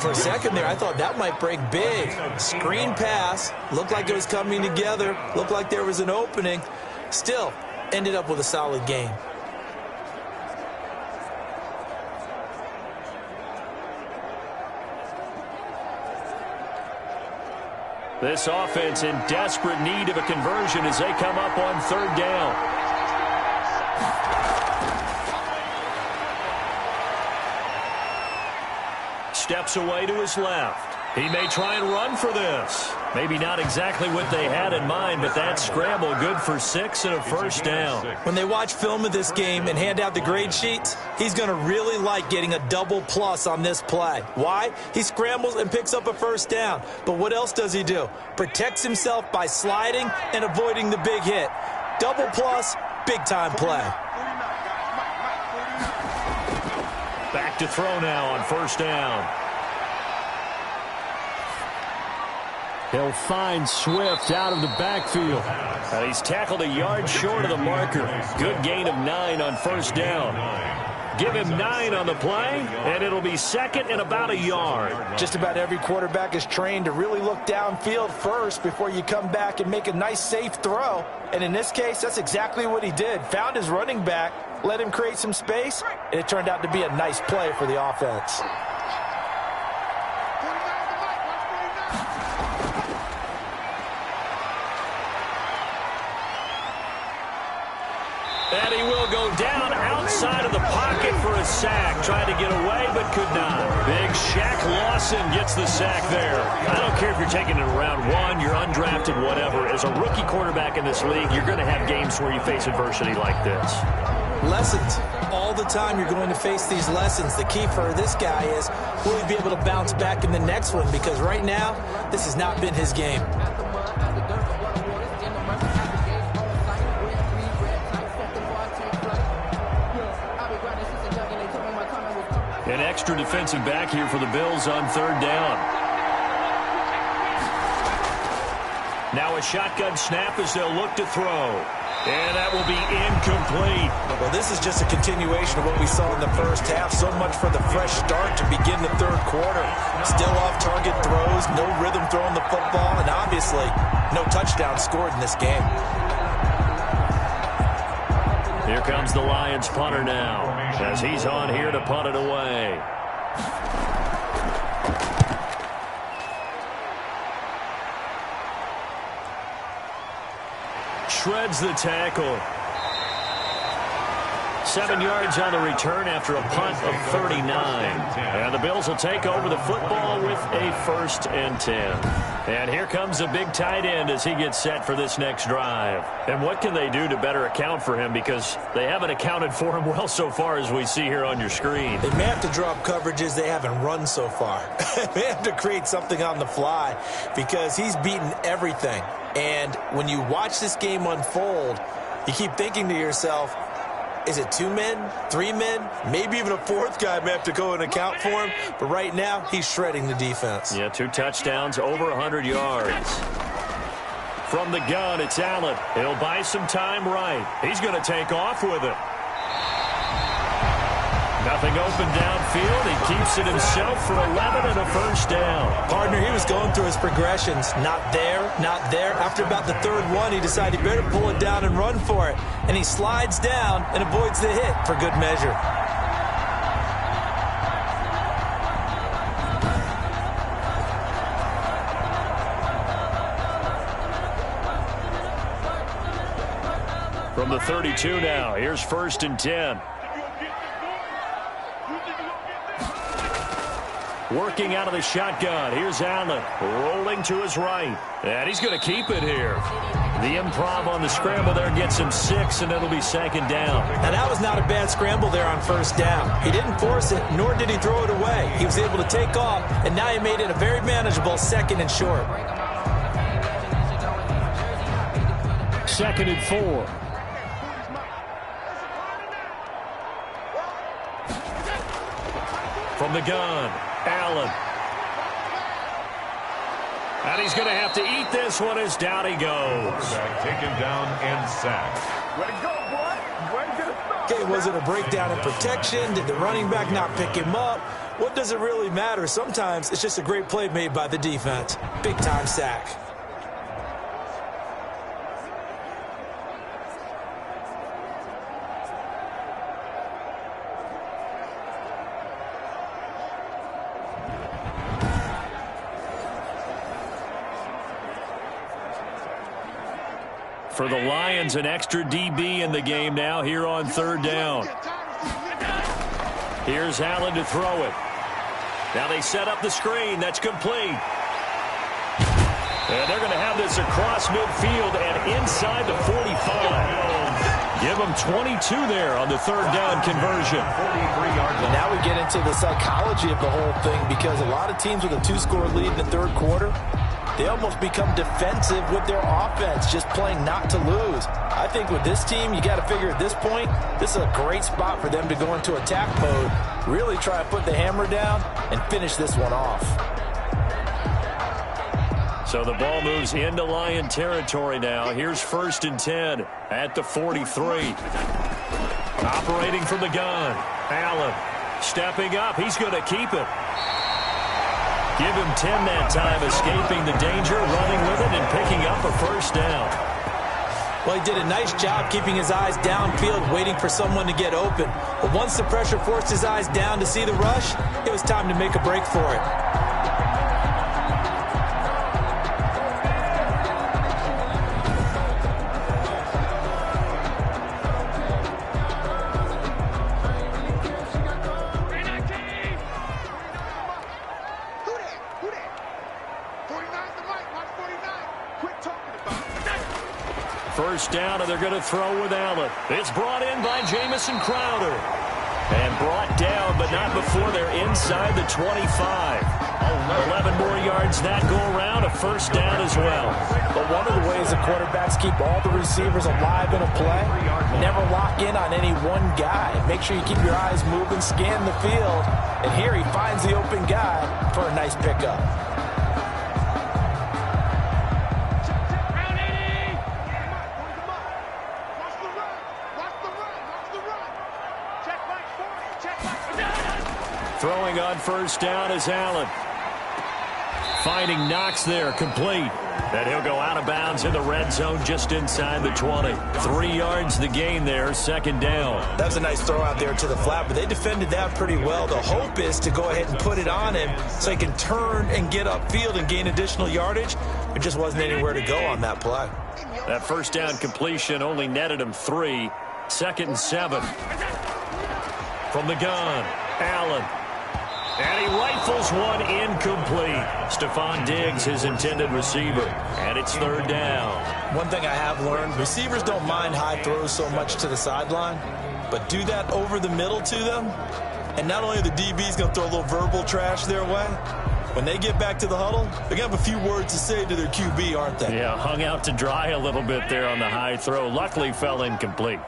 For a second there, I thought that might break big. Screen pass. Looked like it was coming together. Looked like there was an opening. Still, ended up with a solid game. This offense in desperate need of a conversion as they come up on 3rd down. Steps away to his left. He may try and run for this. Maybe not exactly what they had in mind, but that scramble good for 6 and a first down. When they watch film of this game and hand out the grade sheets, he's going to really like getting a double plus on this play. Why? He scrambles and picks up a first down. But what else does he do? Protects himself by sliding and avoiding the big hit. Double plus, big-time play. Back to throw now on 1st down. He'll find Swift out of the backfield. He's tackled a yard short of the marker. Good gain of 9 on 1st down. Give him 9 on the play, and it'll be 2nd and about a yard. Just about every quarterback is trained to really look downfield first before you come back and make a nice, safe throw. And in this case, that's exactly what he did. Found his running back, let him create some space, and it turned out to be a nice play for the offense. And he will go down outside of the pocket for a sack. Tried to get away, but could not. Big Shaq Lawson gets the sack there. I don't care if you're taking it in round 1, you're undrafted, whatever. As a rookie quarterback in this league, you're going to have games where you face adversity like this. Lessons. All the time you're going to face these lessons. The key for this guy is, will he be able to bounce back in the next one? Because right now, this has not been his game. An extra defensive back here for the Bills on 3rd down. Now a shotgun snap as they'll look to throw. And that will be incomplete. Well, this is just a continuation of what we saw in the first half. So much for the fresh start to begin the 3rd quarter. Still off-target throws, no rhythm throwing the football, and obviously no touchdown scored in this game. Here comes the Lions punter now, as he's on here to punt it away. Shreds the tackle. 7 yards on the return after a punt of 39. And the Bills will take over the football with a 1st and 10. And here comes a big tight end as he gets set for this next drive. And what can they do to better account for him? Because they haven't accounted for him well so far, as we see here on your screen. They may have to drop coverages they haven't run so far. They have to create something on the fly because he's beaten everything. And when you watch this game unfold, you keep thinking to yourself, is it 2 men, 3 men, maybe even a 4th guy may have to go and account for him. But right now, he's shredding the defense. Yeah, 2 touchdowns, over 100 yards. From the gun, it's Allen. He'll buy some time right. He's going to take off with it. Nothing open downfield. He keeps it himself for 11 and a first down. Partner, he was going through his progressions. Not there, not there. After about the 3rd one, he decided he better pull it down and run for it. And he slides down and avoids the hit for good measure. From the 32 now, here's 1st and 10. Working out of the shotgun. Here's Allen rolling to his right. And he's going to keep it here. The improv on the scramble there gets him 6, and it'll be second down. Now, that was not a bad scramble there on first down. He didn't force it, nor did he throw it away. He was able to take off, and now he made it a very manageable 2nd and short. 2nd and 4. From the gun, Allen. And he's going to have to eat this one as down he goes. Taken down and sacked. Way to go, boy. Way to get a stop. Okay, was it a breakdown in protection? Did the running back not pick him up? What does it really matter? Sometimes it's just a great play made by the defense. Big-time sack. For the Lions, an extra DB in the game now here on 3rd down. Here's Allen to throw it. Now they set up the screen. That's complete. And they're going to have this across midfield and inside the 45. Give them 22 there on the 3rd down conversion. 43 yards. Now we get into the psychology of the whole thing, because a lot of teams with a 2-score lead in the 3rd quarter, they almost become defensive with their offense, just playing not to lose. I think with this team, you got to figure at this point, this is a great spot for them to go into attack mode, really try to put the hammer down and finish this one off. So the ball moves into Lion territory now. Here's 1st and 10 at the 43. Operating from the gun, Allen stepping up. He's going to keep it. Give him 10 that time, escaping the danger, running with it, and picking up a 1st down. Well, he did a nice job keeping his eyes downfield, waiting for someone to get open. But once the pressure forced his eyes down to see the rush, it was time to make a break for it. First down, and they're going to throw with Allen. It's brought in by Jamison Crowder. And brought down, but not before they're inside the 25. 11 more yards that go around, a 1st down as well. But one of the ways the quarterbacks keep all the receivers alive in a play, never lock in on any one guy. Make sure you keep your eyes moving, scan the field, and here he finds the open guy for a nice pickup. Throwing on 1st down is Allen. Finding Knox there, complete. And he'll go out of bounds in the red zone just inside the 20. 3 yards the gain there, 2nd down. That was a nice throw out there to the flat, but they defended that pretty well. The hope is to go ahead and put it on him so he can turn and get upfield and gain additional yardage. There just wasn't anywhere to go on that play. That 1st down completion only netted him 3. 2nd and 7. From the gun, Allen. And he rifles one incomplete. Stephon Diggs, his intended receiver. And it's 3rd down. One thing I have learned, receivers don't mind high throws so much to the sideline, but do that over the middle to them, and not only are the DBs going to throw a little verbal trash their way, when they get back to the huddle, they're going to have a few words to say to their QB, aren't they? Yeah, hung out to dry a little bit there on the high throw. Luckily fell incomplete.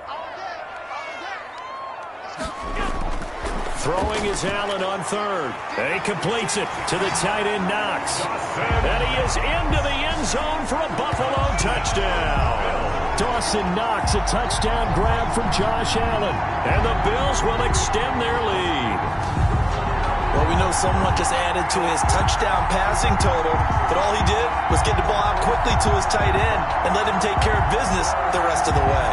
Throwing is Allen on 3rd. And he completes it to the tight end, Knox. And he is into the end zone for a Buffalo touchdown. Dawson Knox, a touchdown grab from Josh Allen. And the Bills will extend their lead. Well, we know someone just added to his touchdown passing total, but all he did was get the ball out quickly to his tight end and let him take care of business the rest of the way.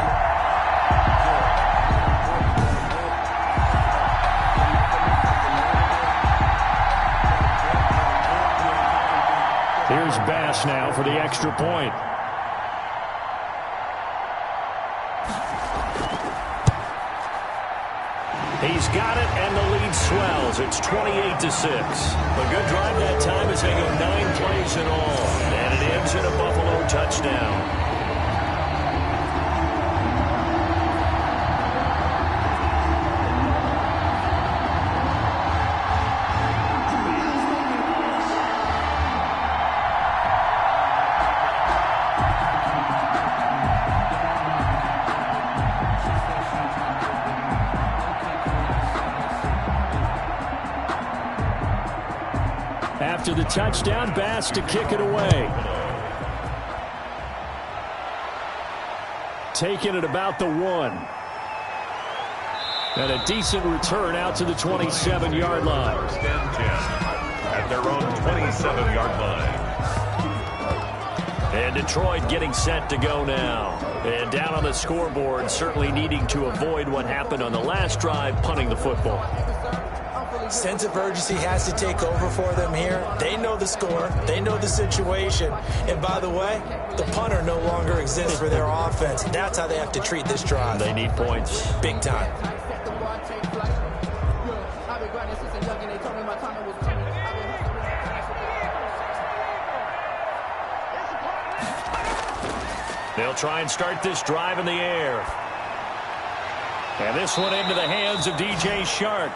Here's Bass now for the extra point. He's got it, and the lead swells. It's 28-6. A good drive that time as they go 9 plays in all. And it ends in a Buffalo touchdown. After the touchdown, Bass to kick it away. Taking it about the 1. And a decent return out to the 27-yard line. First and 10 at their own 27-yard line. And Detroit getting set to go now. And down on the scoreboard, certainly needing to avoid what happened on the last drive, punting the football. Sense of urgency has to take over for them here. They know the score. They know the situation. And by the way, the punter no longer exists for their offense. That's how they have to treat this drive. They need points. Big time. They'll try and start this drive in the air. And this one into the hands of DJ Shark.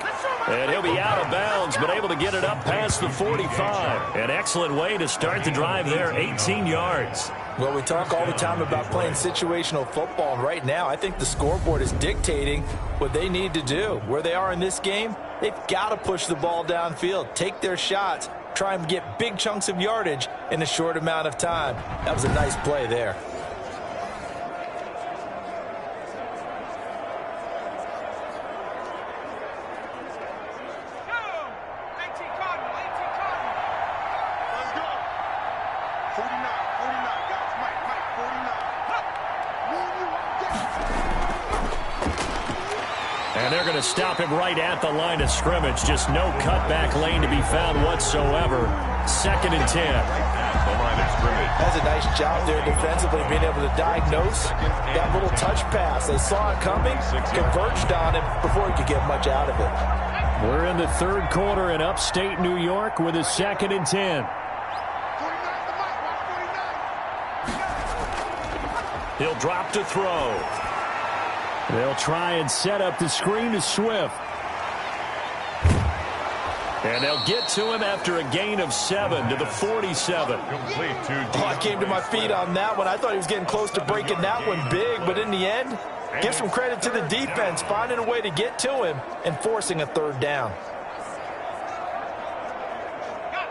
And he'll be out of bounds, but able to get it up past the 45. An excellent way to start the drive there, 18 yards. Well, we talk all the time about playing situational football, and right now I think the scoreboard is dictating what they need to do. Where they are in this game, they've got to push the ball downfield, take their shots, try and get big chunks of yardage in a short amount of time. That was a nice play there. And they're going to stop him right at the line of scrimmage. Just no cutback lane to be found whatsoever. 2nd and 10. The line of scrimmage. That's a nice job there defensively, being able to diagnose that little touch pass. They saw it coming, converged on him before he could get much out of it. We're in the 3rd quarter in upstate New York with a 2nd and 10. He'll drop to throw. They'll try and set up the screen to Swift. And they'll get to him after a gain of 7 to the 47. Complete to Oh, I came to my feet on that one. I thought he was getting close to breaking that one big, but in the end, give some credit to the defense, finding a way to get to him and forcing a 3rd down.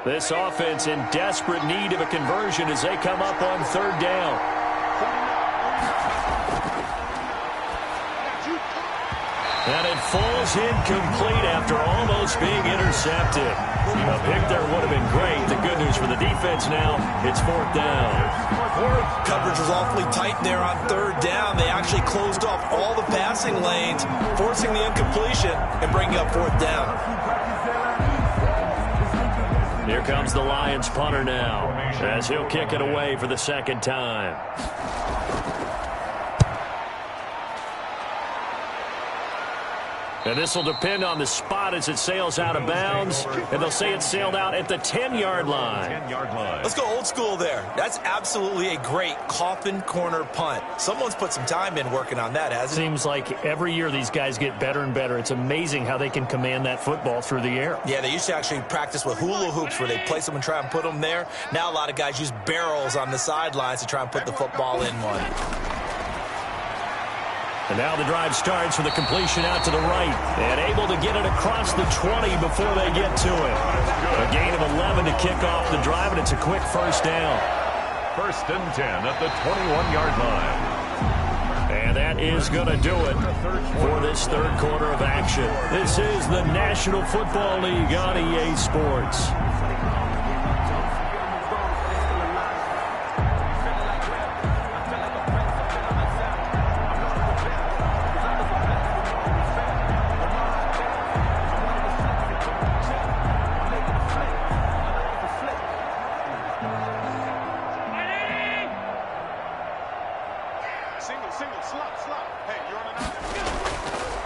This offense in desperate need of a conversion as they come up on 3rd down. And it falls incomplete after almost being intercepted. A pick there would have been great. The good news for the defense now, it's 4th down. Coverage was awfully tight there on 3rd down. They actually closed off all the passing lanes, forcing the incompletion and bringing up 4th down. Here comes the Lions punter now, as he'll kick it away for the 2nd time. And this will depend on the spot as it sails out of bounds. And they'll say it sailed out at the 10-yard line. 10-yard line. Let's go old school there. That's absolutely a great coffin corner punt. Someone's put some time in working on that, hasn't it? Seems like every year these guys get better and better. It's amazing how they can command that football through the air. Yeah, they used to actually practice with hula hoops where they place them and try and put them there. Now a lot of guys use barrels on the sidelines to try and put the football in one. And now the drive starts with a completion out to the right. And able to get it across the 20 before they get to it. A gain of 11 to kick off the drive, and it's a quick 1st down. 1st and 10 at the 21-yard line. And that is going to do it for this 3rd quarter of action. This is the National Football League on EA Sports.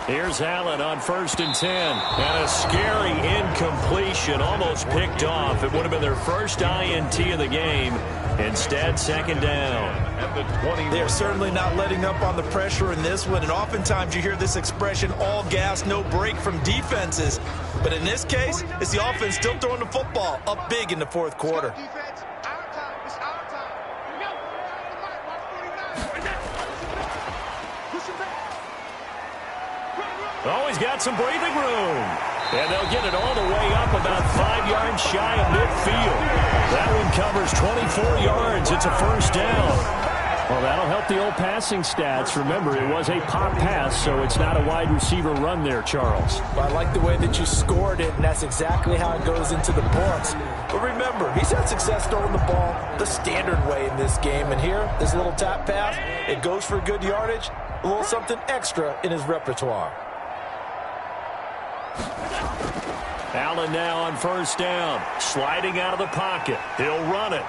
Here's Allen on 1st and 10. And a scary incompletion, almost picked off. It would have been their first INT of the game. Instead, 2nd down. At the 20. They're certainly not letting up on the pressure in this one. And oftentimes you hear this expression, all gas, no break from defenses. But in this case, it's the offense still throwing the football up big in the 4th quarter. Oh, he's got some breathing room. And they'll get it all the way up about 5 yards shy of midfield. That one covers 24 yards. It's a first down. Well, that'll help the old passing stats. Remember, it was a pop pass, so it's not a wide receiver run there, Charles. Well, I like the way that you scored it, and that's exactly how it goes into the books. But remember, he's had success throwing the ball the standard way in this game. And here, this little tap pass, it goes for good yardage, a little something extra in his repertoire. Allen now on first down, sliding out of the pocket. He'll run it.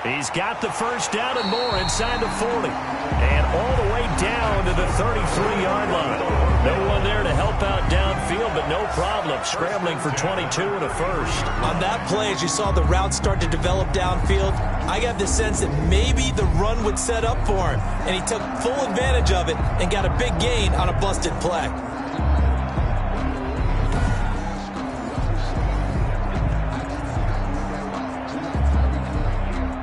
He's got the first down and more inside the 40. And all the way down to the 33-yard line. No one there to help out downfield, but no problem. Scrambling for 22 and a first. On that play, as you saw the route start to develop downfield, I got the sense that maybe the run would set up for him. And he took full advantage of it and got a big gain on a busted play.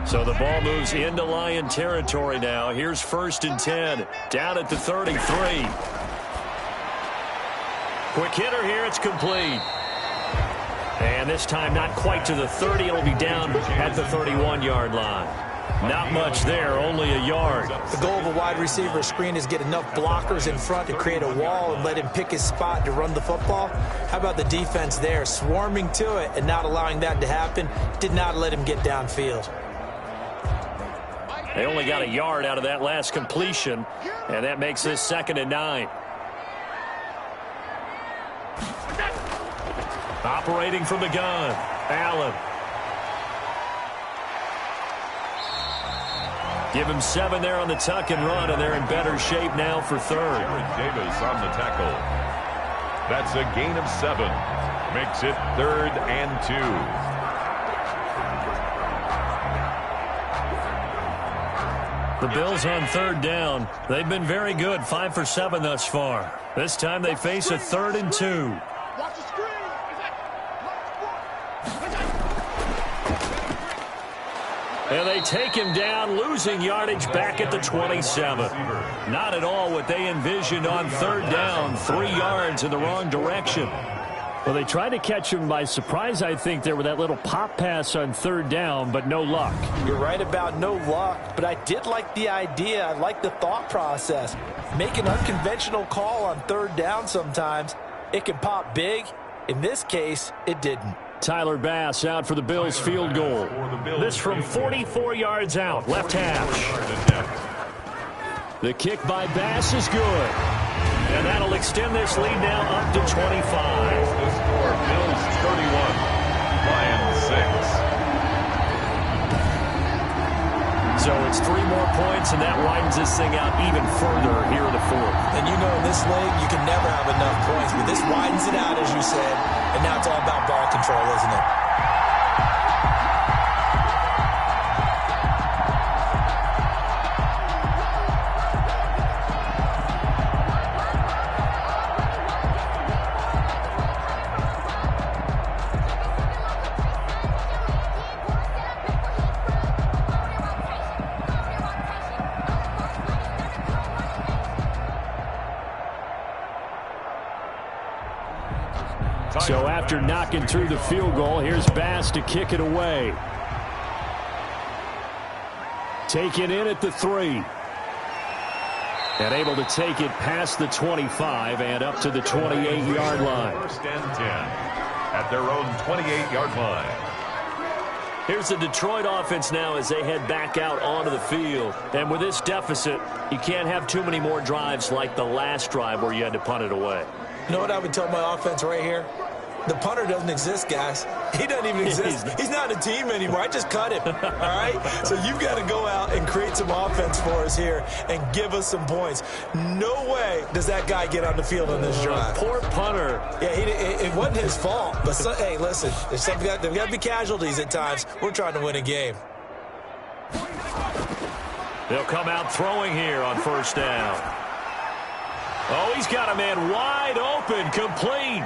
So the ball moves into Lion territory now. Here's 1st and 10, down at the 33. Quick hitter here, it's complete. And this time not quite to the 30. It'll be down at the 31-yard line. Not much there, only a yard. The goal of a wide receiver screen is get enough blockers in front to create a wall and let him pick his spot to run the football. How about the defense there, swarming to it and not allowing that to happen? Did not let him get downfield. They only got a yard out of that last completion, and that makes this 2nd and 9. Operating from the gun, Allen. Give him 7 there on the tuck and run, and they're in better shape now for 3rd. Davis on the tackle. That's a gain of 7. Makes it 3rd and 2. The Bills on 3rd down. They've been very good, 5 for 7 thus far. This time they face a 3rd and 2. And they take him down, losing yardage back at the 27. Not at all what they envisioned on 3rd down. 3 yards in the wrong direction. Well, they tried to catch him by surprise, I think, there with that little pop pass on 3rd down, but no luck. You're right about no luck, but I did like the idea. I like the thought process. Make an unconventional call on 3rd down sometimes. It can pop big. In this case, it didn't. Tyler Bass out for the Bills field goal. This from 44 yards out, left hash. The kick by Bass is good. And that'll extend this lead now up to 25. The score, Bills 31, Lions 6. So it's 3 more points, and that widens this thing out even further here in the 4th. And you know in this league, you can never have enough points, but this widens it out, as you said, and now it's all about ball control, isn't it? So after knocking through the field goal, here's Bass to kick it away. Taken in at the 3. And able to take it past the 25 and up to the 28-yard line. 1st and 10 at their own 28-yard line. Here's the Detroit offense now as they head back out onto the field. And with this deficit, you can't have too many more drives like the last drive where you had to punt it away. You know what I would tell my offense right here? The punter doesn't exist, guys. He doesn't even exist. He's not a team anymore. I just cut him, all right? So you've got to go out and create some offense for us here and give us some points. No way does that guy get on the field on this drive. Poor punter. Yeah, it wasn't his fault. But, hey, listen, there's got to be casualties at times. We're trying to win a game. They'll come out throwing here on 1st down. Oh, he's got a man wide open, complete.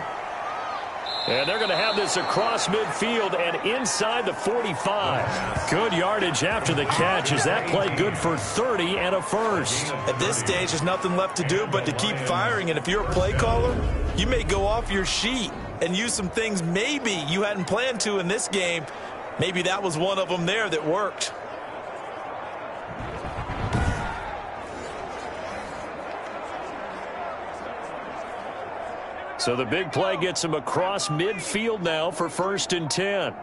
And they're going to have this across midfield and inside the 45. Good yardage after the catch. Is that play good for 30 and a first? At this stage, there's nothing left to do but to keep firing. And if you're a play caller, You may go off your sheet and use some things maybe you hadn't planned to in this game. Maybe that was one of them there that worked. So the big play gets him across midfield now for 1st and 10.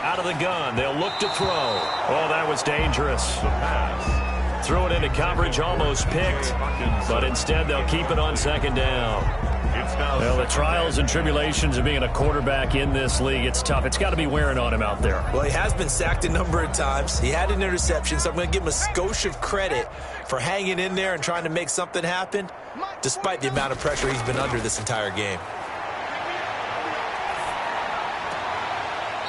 Out of the gun, they'll look to throw. Oh, that was dangerous. The pass. Threw it into coverage, almost picked, but instead they'll keep it on 2nd down. Well, the trials and tribulations of being a quarterback in this league, it's tough. It's got to be wearing on him out there. Well, he has been sacked a number of times. He had an interception, so I'm going to give him a skosh of credit for hanging in there and trying to make something happen, despite the amount of pressure he's been under this entire game.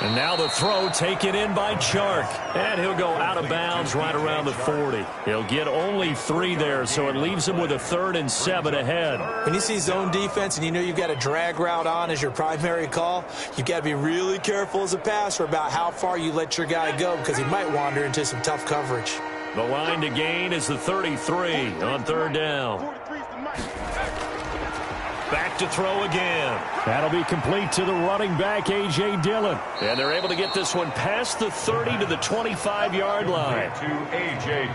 And now the throw taken in by Chark. And he'll go out of bounds right around the 40. He'll get only 3 there, so it leaves him with a 3rd and 7 ahead. When you see zone defense and you know you've got a drag route on as your primary call, you've got to be really careful as a passer about how far you let your guy go because he might wander into some tough coverage. The line to gain is the 33 on 3rd down. Back to throw again. That'll be complete to the running back, A.J. Dillon. And they're able to get this one past the 30 to the 25-yard line.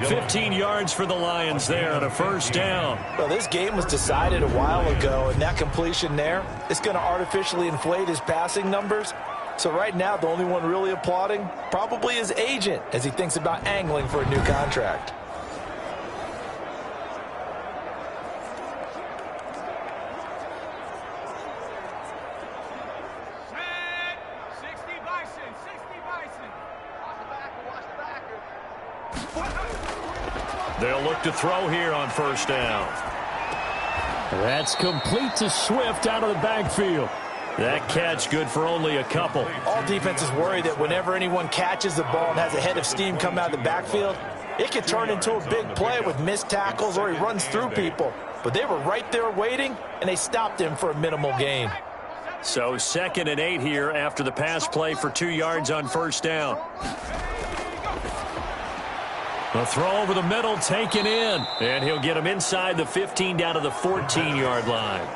15 yards for the Lions there on a 1st down. Well, this game was decided a while ago, and that completion there is going to artificially inflate his passing numbers. So right now, the only one really applauding probably his agent as he thinks about angling for a new contract. They'll look to throw here on 1st down. That's complete to Swift out of the backfield. That catch good for only a couple. All defenses worry that whenever anyone catches the ball and has a head of steam come out of the backfield, it could turn into a big play with missed tackles or he runs through people. But they were right there waiting, and they stopped him for a minimal gain. So 2nd and 8 here after the pass play for 2 yards on 1st down. The throw over the middle taken in, and he'll get him inside the 15 down to the 14-yard line.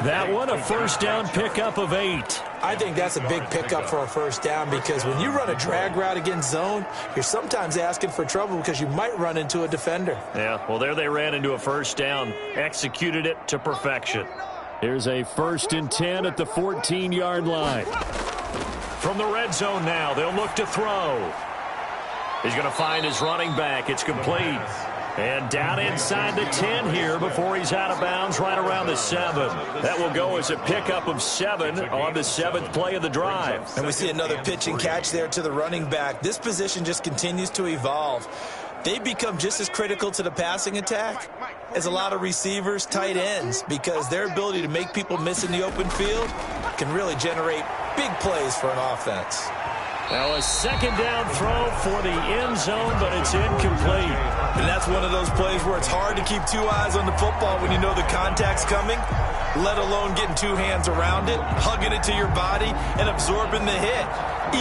That one a 1st down pickup of 8. I think that's a big pickup for a 1st down because when you run a drag route against zone, you're sometimes asking for trouble because you might run into a defender. Yeah, well, there they ran into a 1st down, executed it to perfection. Here's a 1st and 10 at the 14-yard line. From the red zone now, they'll look to throw. He's going to find his running back. It's complete. And down inside the 10 here before he's out of bounds right around the 7. That will go as a pickup of 7 on the 7th play of the drive. And we see another pitch and catch there to the running back. This position just continues to evolve. They become just as critical to the passing attack as a lot of receivers, tight ends, because their ability to make people miss in the open field can really generate big plays for an offense. Now a 2nd down throw for the end zone, but it's incomplete. And that's one of those plays where it's hard to keep 2 eyes on the football when you know the contact's coming, let alone getting 2 hands around it, hugging it to your body, and absorbing the hit,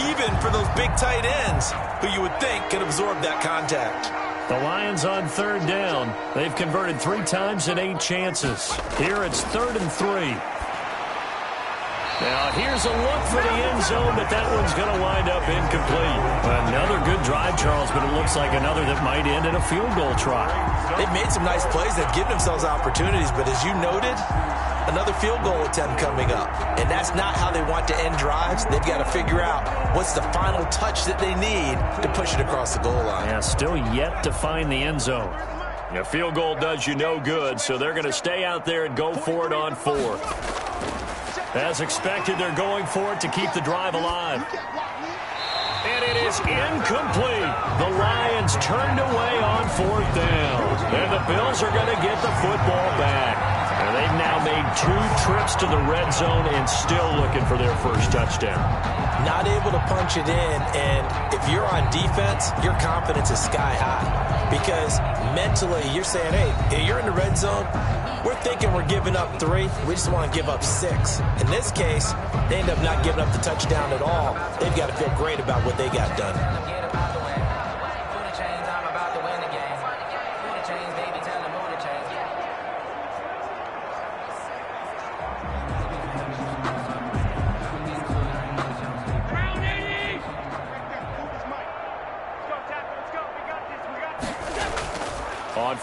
even for those big tight ends who you would think could absorb that contact. The Lions on 3rd down. They've converted 3 times in 8 chances. Here it's 3rd and 3. Now, here's a look for the end zone, but that one's going to wind up incomplete. Another good drive, Charles, but it looks like another that might end in a field goal try. They've made some nice plays. They've given themselves opportunities, but as you noted, another field goal attempt coming up. And that's not how they want to end drives. They've got to figure out what's the final touch that they need to push it across the goal line. Yeah, still yet to find the end zone. A field goal does you no good, so they're going to stay out there and go for it on 4th. As expected, they're going for it to keep the drive alive. And it is incomplete. The Lions turned away on 4th down. And the Bills are going to get the football back. And they've now made 2 trips to the red zone and still looking for their first touchdown. Not able to punch it in, and if you're on defense, your confidence is sky high. Because mentally, you're saying, hey, you're in the red zone. We're thinking we're giving up 3. We just want to give up 6. In this case, they end up not giving up the touchdown at all. They've got to feel great about what they got done.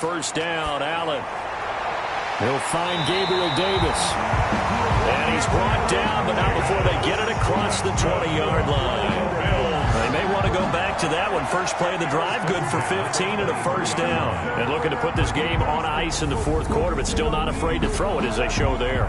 first down. Allen. He'll find Gabriel Davis. And he's brought down, but not before they get it across the 20-yard line. They may want to go back to that one. First play of the drive, good for 15 and a first down. And looking to put this game on ice in the fourth quarter, but still not afraid to throw it as they show there.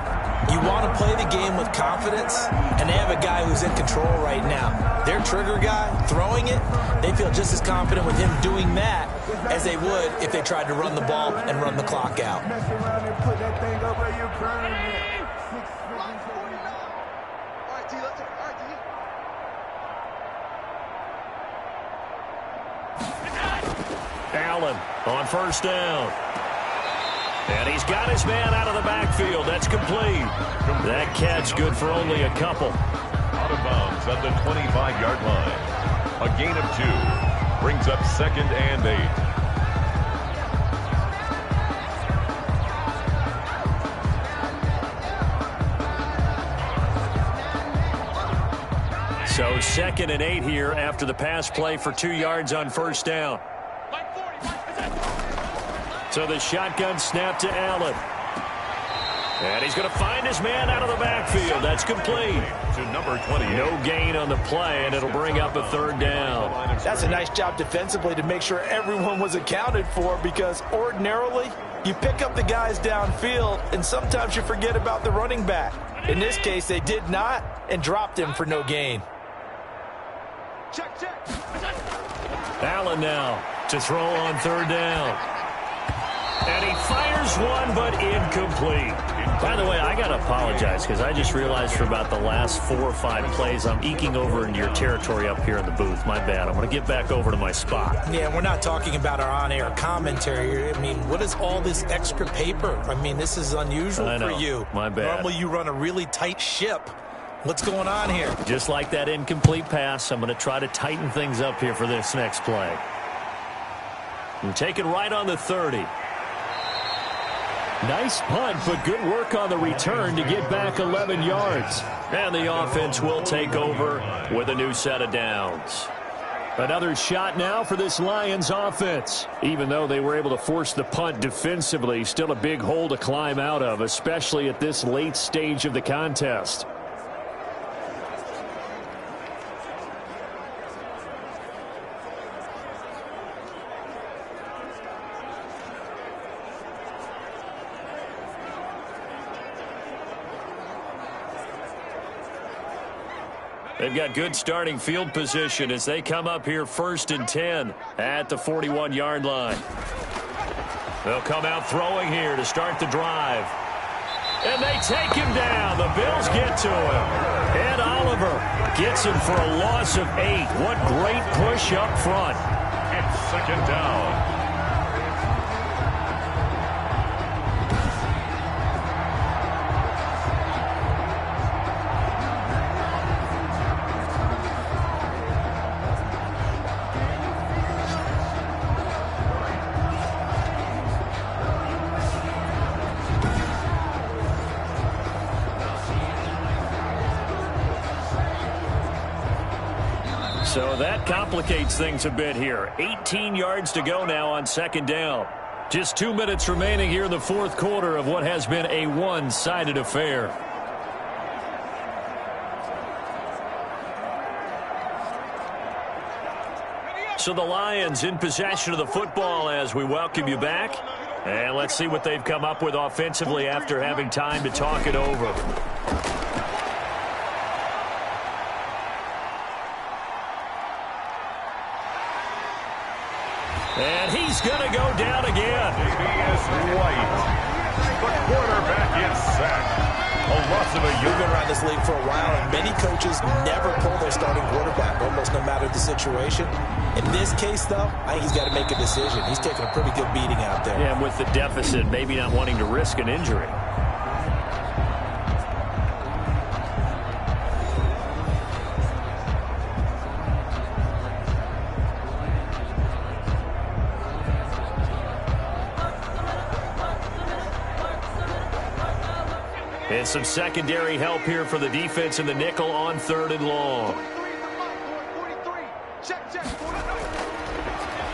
You want to play the game with confidence, and they have a guy who's in control right now. Their trigger guy, throwing it, they feel just as confident with him doing that as they would if they tried to run the ball and run the clock out. Allen on first down. And he's got his man out of the backfield. That's complete. That catch good for only a couple. Out of bounds at the 25-yard line. A gain of 2. Brings up 2nd and 8. So 2nd and 8 here after the pass play for 2 yards on first down. So the shotgun snap to Allen. And he's going to find his man out of the backfield. That's complete. To number 20. No gain on the play, and it'll bring up a 3rd down. That's a nice job defensively to make sure everyone was accounted for, because ordinarily you pick up the guys downfield and sometimes you forget about the running back. In this case, they did not and dropped him for no gain. Check. Allen now to throw on 3rd down. And he fires one, but incomplete. By the way, I got to apologize because I just realized for about the last 4 or 5 plays, I'm eking over into your territory up here in the booth. My bad. I'm going to get back over to my spot. Yeah, we're not talking about our on-air commentary. I mean, what is all this extra paper? I mean, this is unusual for you. My bad. Normally you run a really tight ship. What's going on here? Just like that incomplete pass, I'm going to try to tighten things up here for this next play. And take it right on the 30. Nice punt, but good work on the return to get back 11 yards. And the offense will take over with a new set of downs. Another shot now for this Lions offense. Even though they were able to force the punt defensively, still a big hole to climb out of, especially at this late stage of the contest. They've got good starting field position as they come up here 1st and 10 at the 41-yard line. They'll come out throwing here to start the drive. And they take him down. The Bills get to him. And Oliver gets him for a loss of 8. What great push up front. It's 2nd down. So that complicates things a bit here. 18 yards to go now on 2nd down. Just 2 minutes remaining here in the fourth quarter of what has been a one-sided affair. So the Lions in possession of the football as we welcome you back. And let's see what they've come up with offensively after having time to talk it over. And he's going to go down again. He is white. The quarterback is sacked. A loss of a We've been around this league for a while, and many coaches never pull their starting quarterback, almost no matter the situation. In this case, though, I think he's got to make a decision. He's taking a pretty good beating out there. Yeah, with the deficit, maybe not wanting to risk an injury. And some secondary help here for the defense in the nickel on 3rd and long.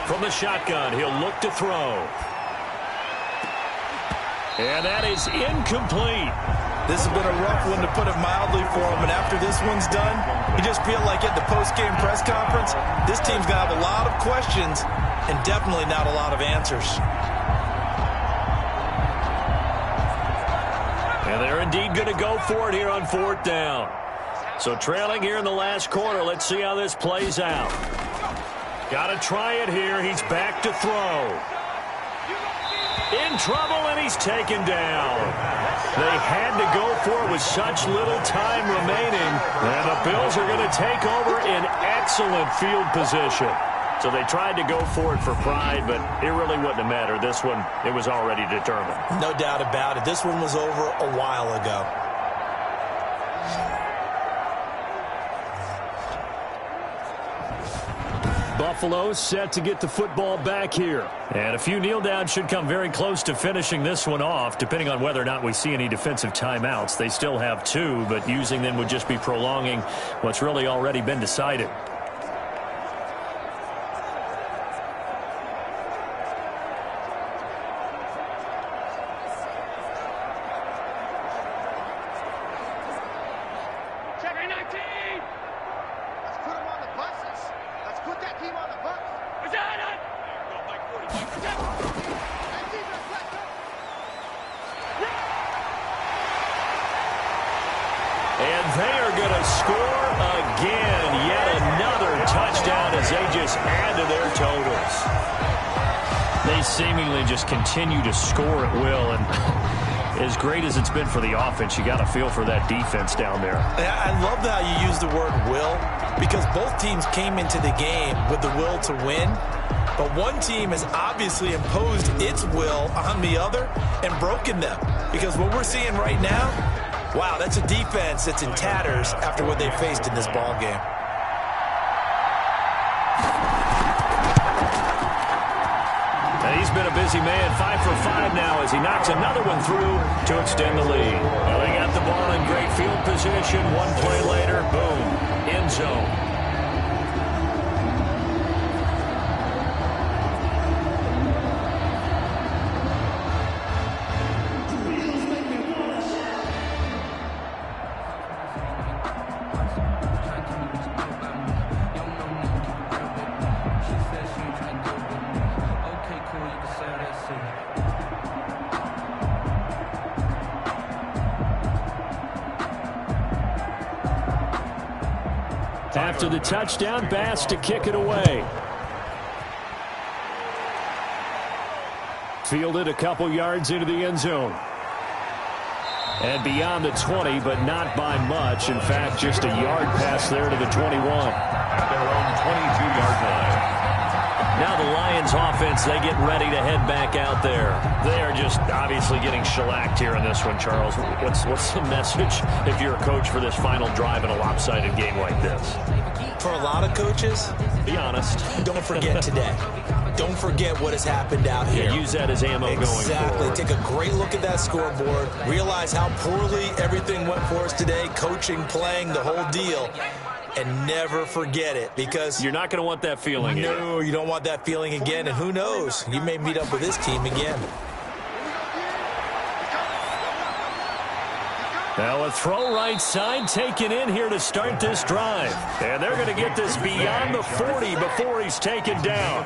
From the shotgun, he'll look to throw. And that is incomplete. This has been a rough one, to put it mildly, for him. And after this one's done, you just feel like at the post-game press conference, this team's going to have a lot of questions and definitely not a lot of answers. And they're indeed going to go for it here on 4th down. So trailing here in the last quarter. Let's see how this plays out. Got to try it here. He's back to throw. In trouble, and he's taken down. They had to go for it with such little time remaining. And the Bills are going to take over in excellent field position. So they tried to go for it for pride, but it really wouldn't have mattered. This one, it was already determined. No doubt about it. This one was over a while ago. Buffalo set to get the football back here. And a few kneel downs should come very close to finishing this one off, depending on whether or not we see any defensive timeouts. They still have 2, but using them would just be prolonging what's really already been decided. And they are going to score again. Yet another touchdown as they just add to their totals. They seemingly just continue to score at will. And as great as it's been for the offense, you got to feel for that defense down there. I love how you use the word will, because both teams came into the game with the will to win. But one team has obviously imposed its will on the other and broken them. Because what we're seeing right now, wow, that's a defense that's in tatters after what they faced in this ball game. And he's been a busy man, 5 for 5 now as he knocks another one through to extend the lead. Well, they got the ball in great field position. One play later, boom, end zone. After the touchdown, Bass to kick it away. Fielded a couple yards into the end zone. And beyond the 20, but not by much. In fact, just a yard pass there to the 21. At their own 22-yard line. Now the Lions offense, they get ready to head back out there. They are just obviously getting shellacked here in this one, Charles. What's the message if you're a coach for this final drive in a lopsided game like this? For a lot of coaches, be honest. Don't forget today. Don't forget what has happened out here. Yeah, use that as ammo going forward. Exactly. Take a great look at that scoreboard. Realize how poorly everything went for us today. Coaching, playing, the whole deal. And never forget it, because you're not going to want that feeling again. No, you don't want that feeling again. And who knows? You may meet up with this team again. Now a throw right side taken in here to start this drive. And they're going to get this beyond the 40 before he's taken down.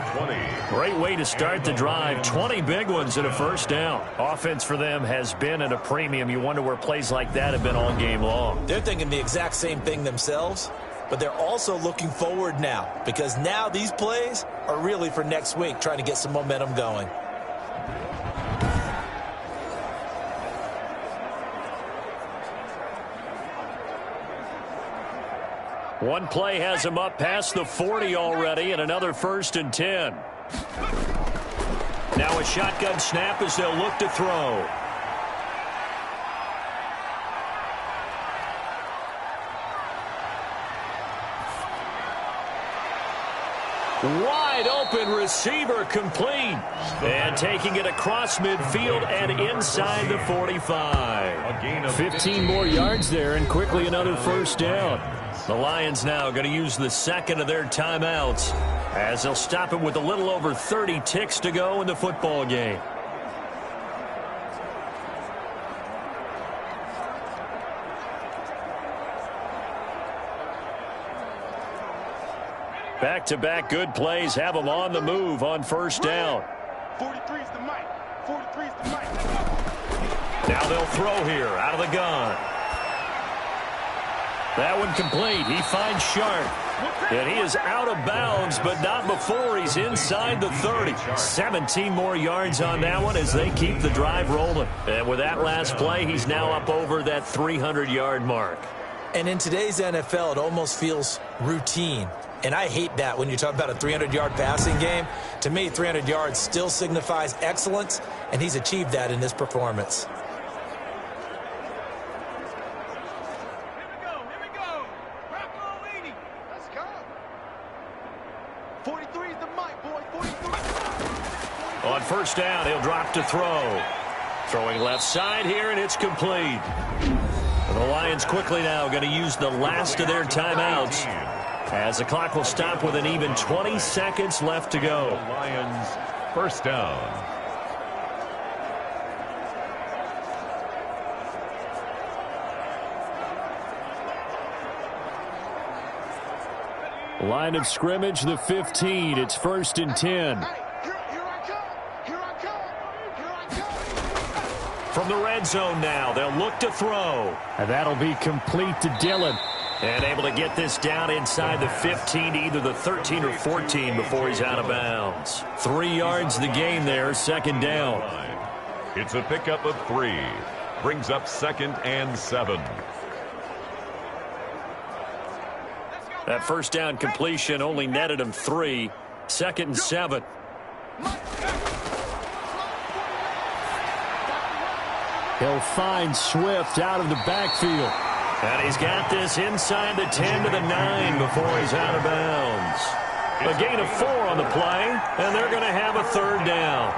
Great way to start the drive. 20 big ones and a first down. Offense for them has been at a premium. You wonder where plays like that have been all game long. They're thinking the exact same thing themselves, but they're also looking forward now, because now these plays are really for next week, trying to get some momentum going. One play has him up past the 40 already, and another 1st and 10. Now a shotgun snap as they'll look to throw. Wide open receiver complete. And taking it across midfield and inside the 45. 15 more yards there and quickly another first down. The Lions now going to use the second of their timeouts as they'll stop it with a little over 30 ticks to go in the football game. Back-to-back good plays have them on the move on first down. 43's the mic. 43's the mic. Now they'll throw here out of the gun. That one complete. He finds Sharp. And he is out of bounds, but not before he's inside the 30. 17 more yards on that one as they keep the drive rolling. And with that last play, he's now up over that 300-yard mark. And in today's NFL, it almost feels routine. And I hate that when you talk about a 300-yard passing game. To me, 300 yards still signifies excellence, and he's achieved that in this performance. Here we go. Bravo 80. Let's go. 43's the mic, boy. 43. On first down, he'll drop to throw. Throwing left side here, and it's complete. And the Lions quickly now going to use the last of their timeouts, as the clock will stop with an even 20 seconds left to go. Lions first down. Line of scrimmage, the 15. It's 1st and 10. Here I come. Here I come. Here I come. From the red zone now, they'll look to throw. And that'll be complete to Dillon. And able to get this down inside the 15 to either the 13 or 14 before he's out of bounds. 3 yards the gain there, second down. It's a pickup of 3. Brings up 2nd and 7. That first down completion only netted him 3. 2nd and 7. He'll find Swift out of the backfield. And he's got this inside the 10 to the 9 before he's out of bounds. A gain of 4 on the play, and they're going to have a third down.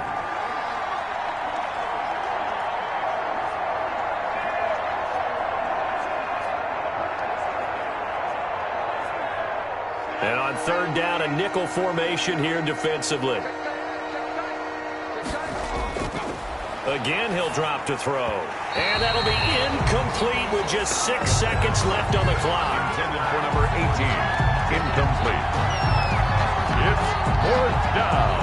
And on third down, a nickel formation here defensively. Again, he'll drop to throw. And that'll be incomplete with just 6 seconds left on the clock. Intended for number 18. Incomplete. It's 4th down.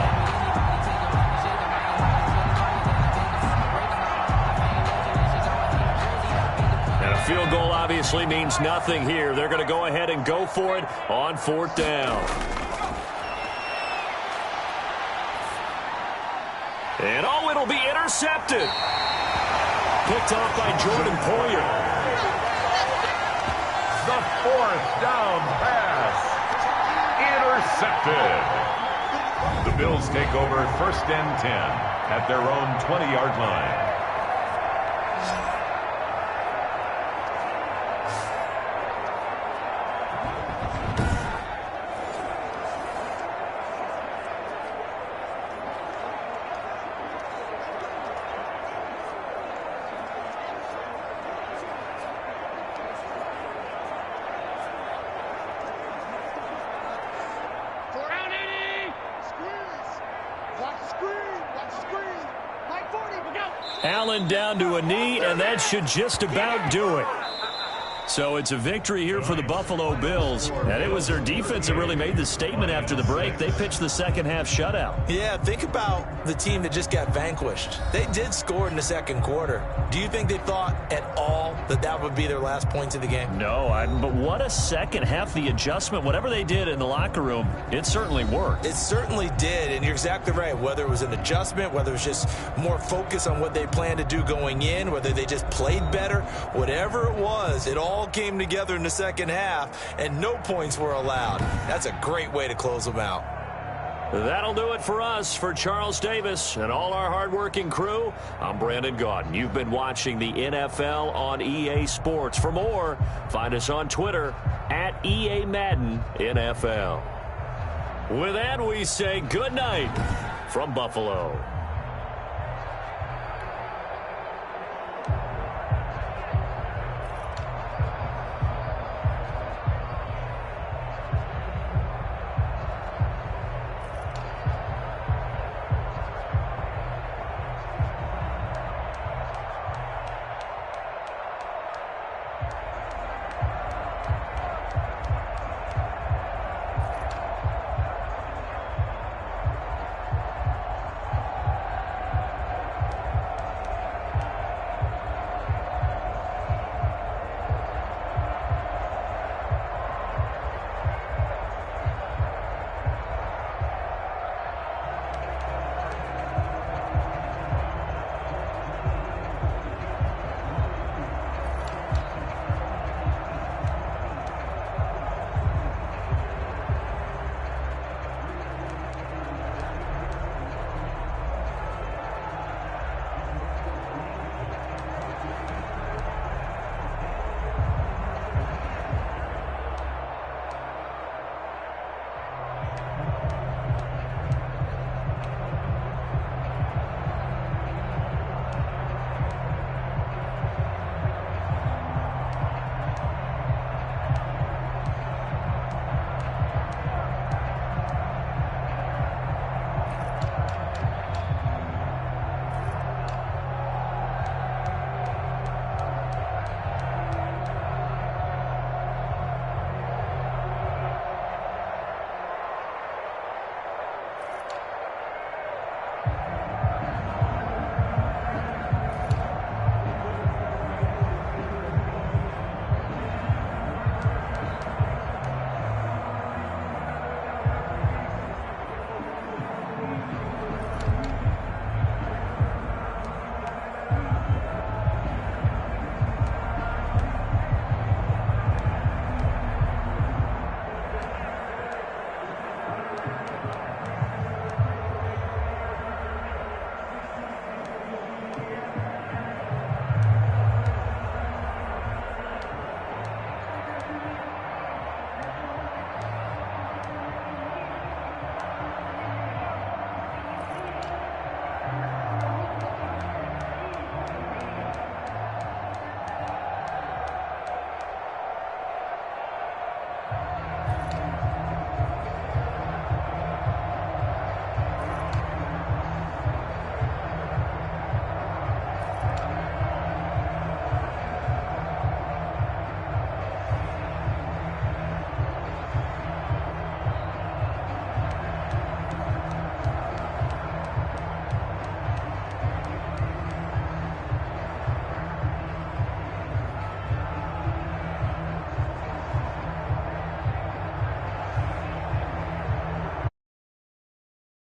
And a field goal obviously means nothing here. They're going to go ahead and go for it on 4th down. And oh, it'll be intercepted. Picked off by Jordan Poyer. The 4th down pass. Intercepted. The Bills take over 1st and 10 at their own 20-yard line. Allen down to a knee, and that should just about do it. So it's a victory here for the Buffalo Bills. And it was their defense that really made the statement after the break. They pitched the second half shutout. Yeah, think about the team that just got vanquished. They did score in the second quarter. Do you think they thought at all that that would be their last points of the game? No, but what a second half. The adjustment, whatever they did in the locker room, it certainly worked. It certainly did, and you're exactly right. Whether it was an adjustment, whether it was just more focus on what they planned to do going in, whether they just played better, whatever it was, it all came together in the second half, and no points were allowed. That's a great way to close them out. That'll do it for us. For Charles Davis and all our hardworking crew, I'm Brandon Gaudin. You've been watching the NFL on EA Sports. For more, find us on Twitter at EA Madden NFL. With that, we say good night from Buffalo.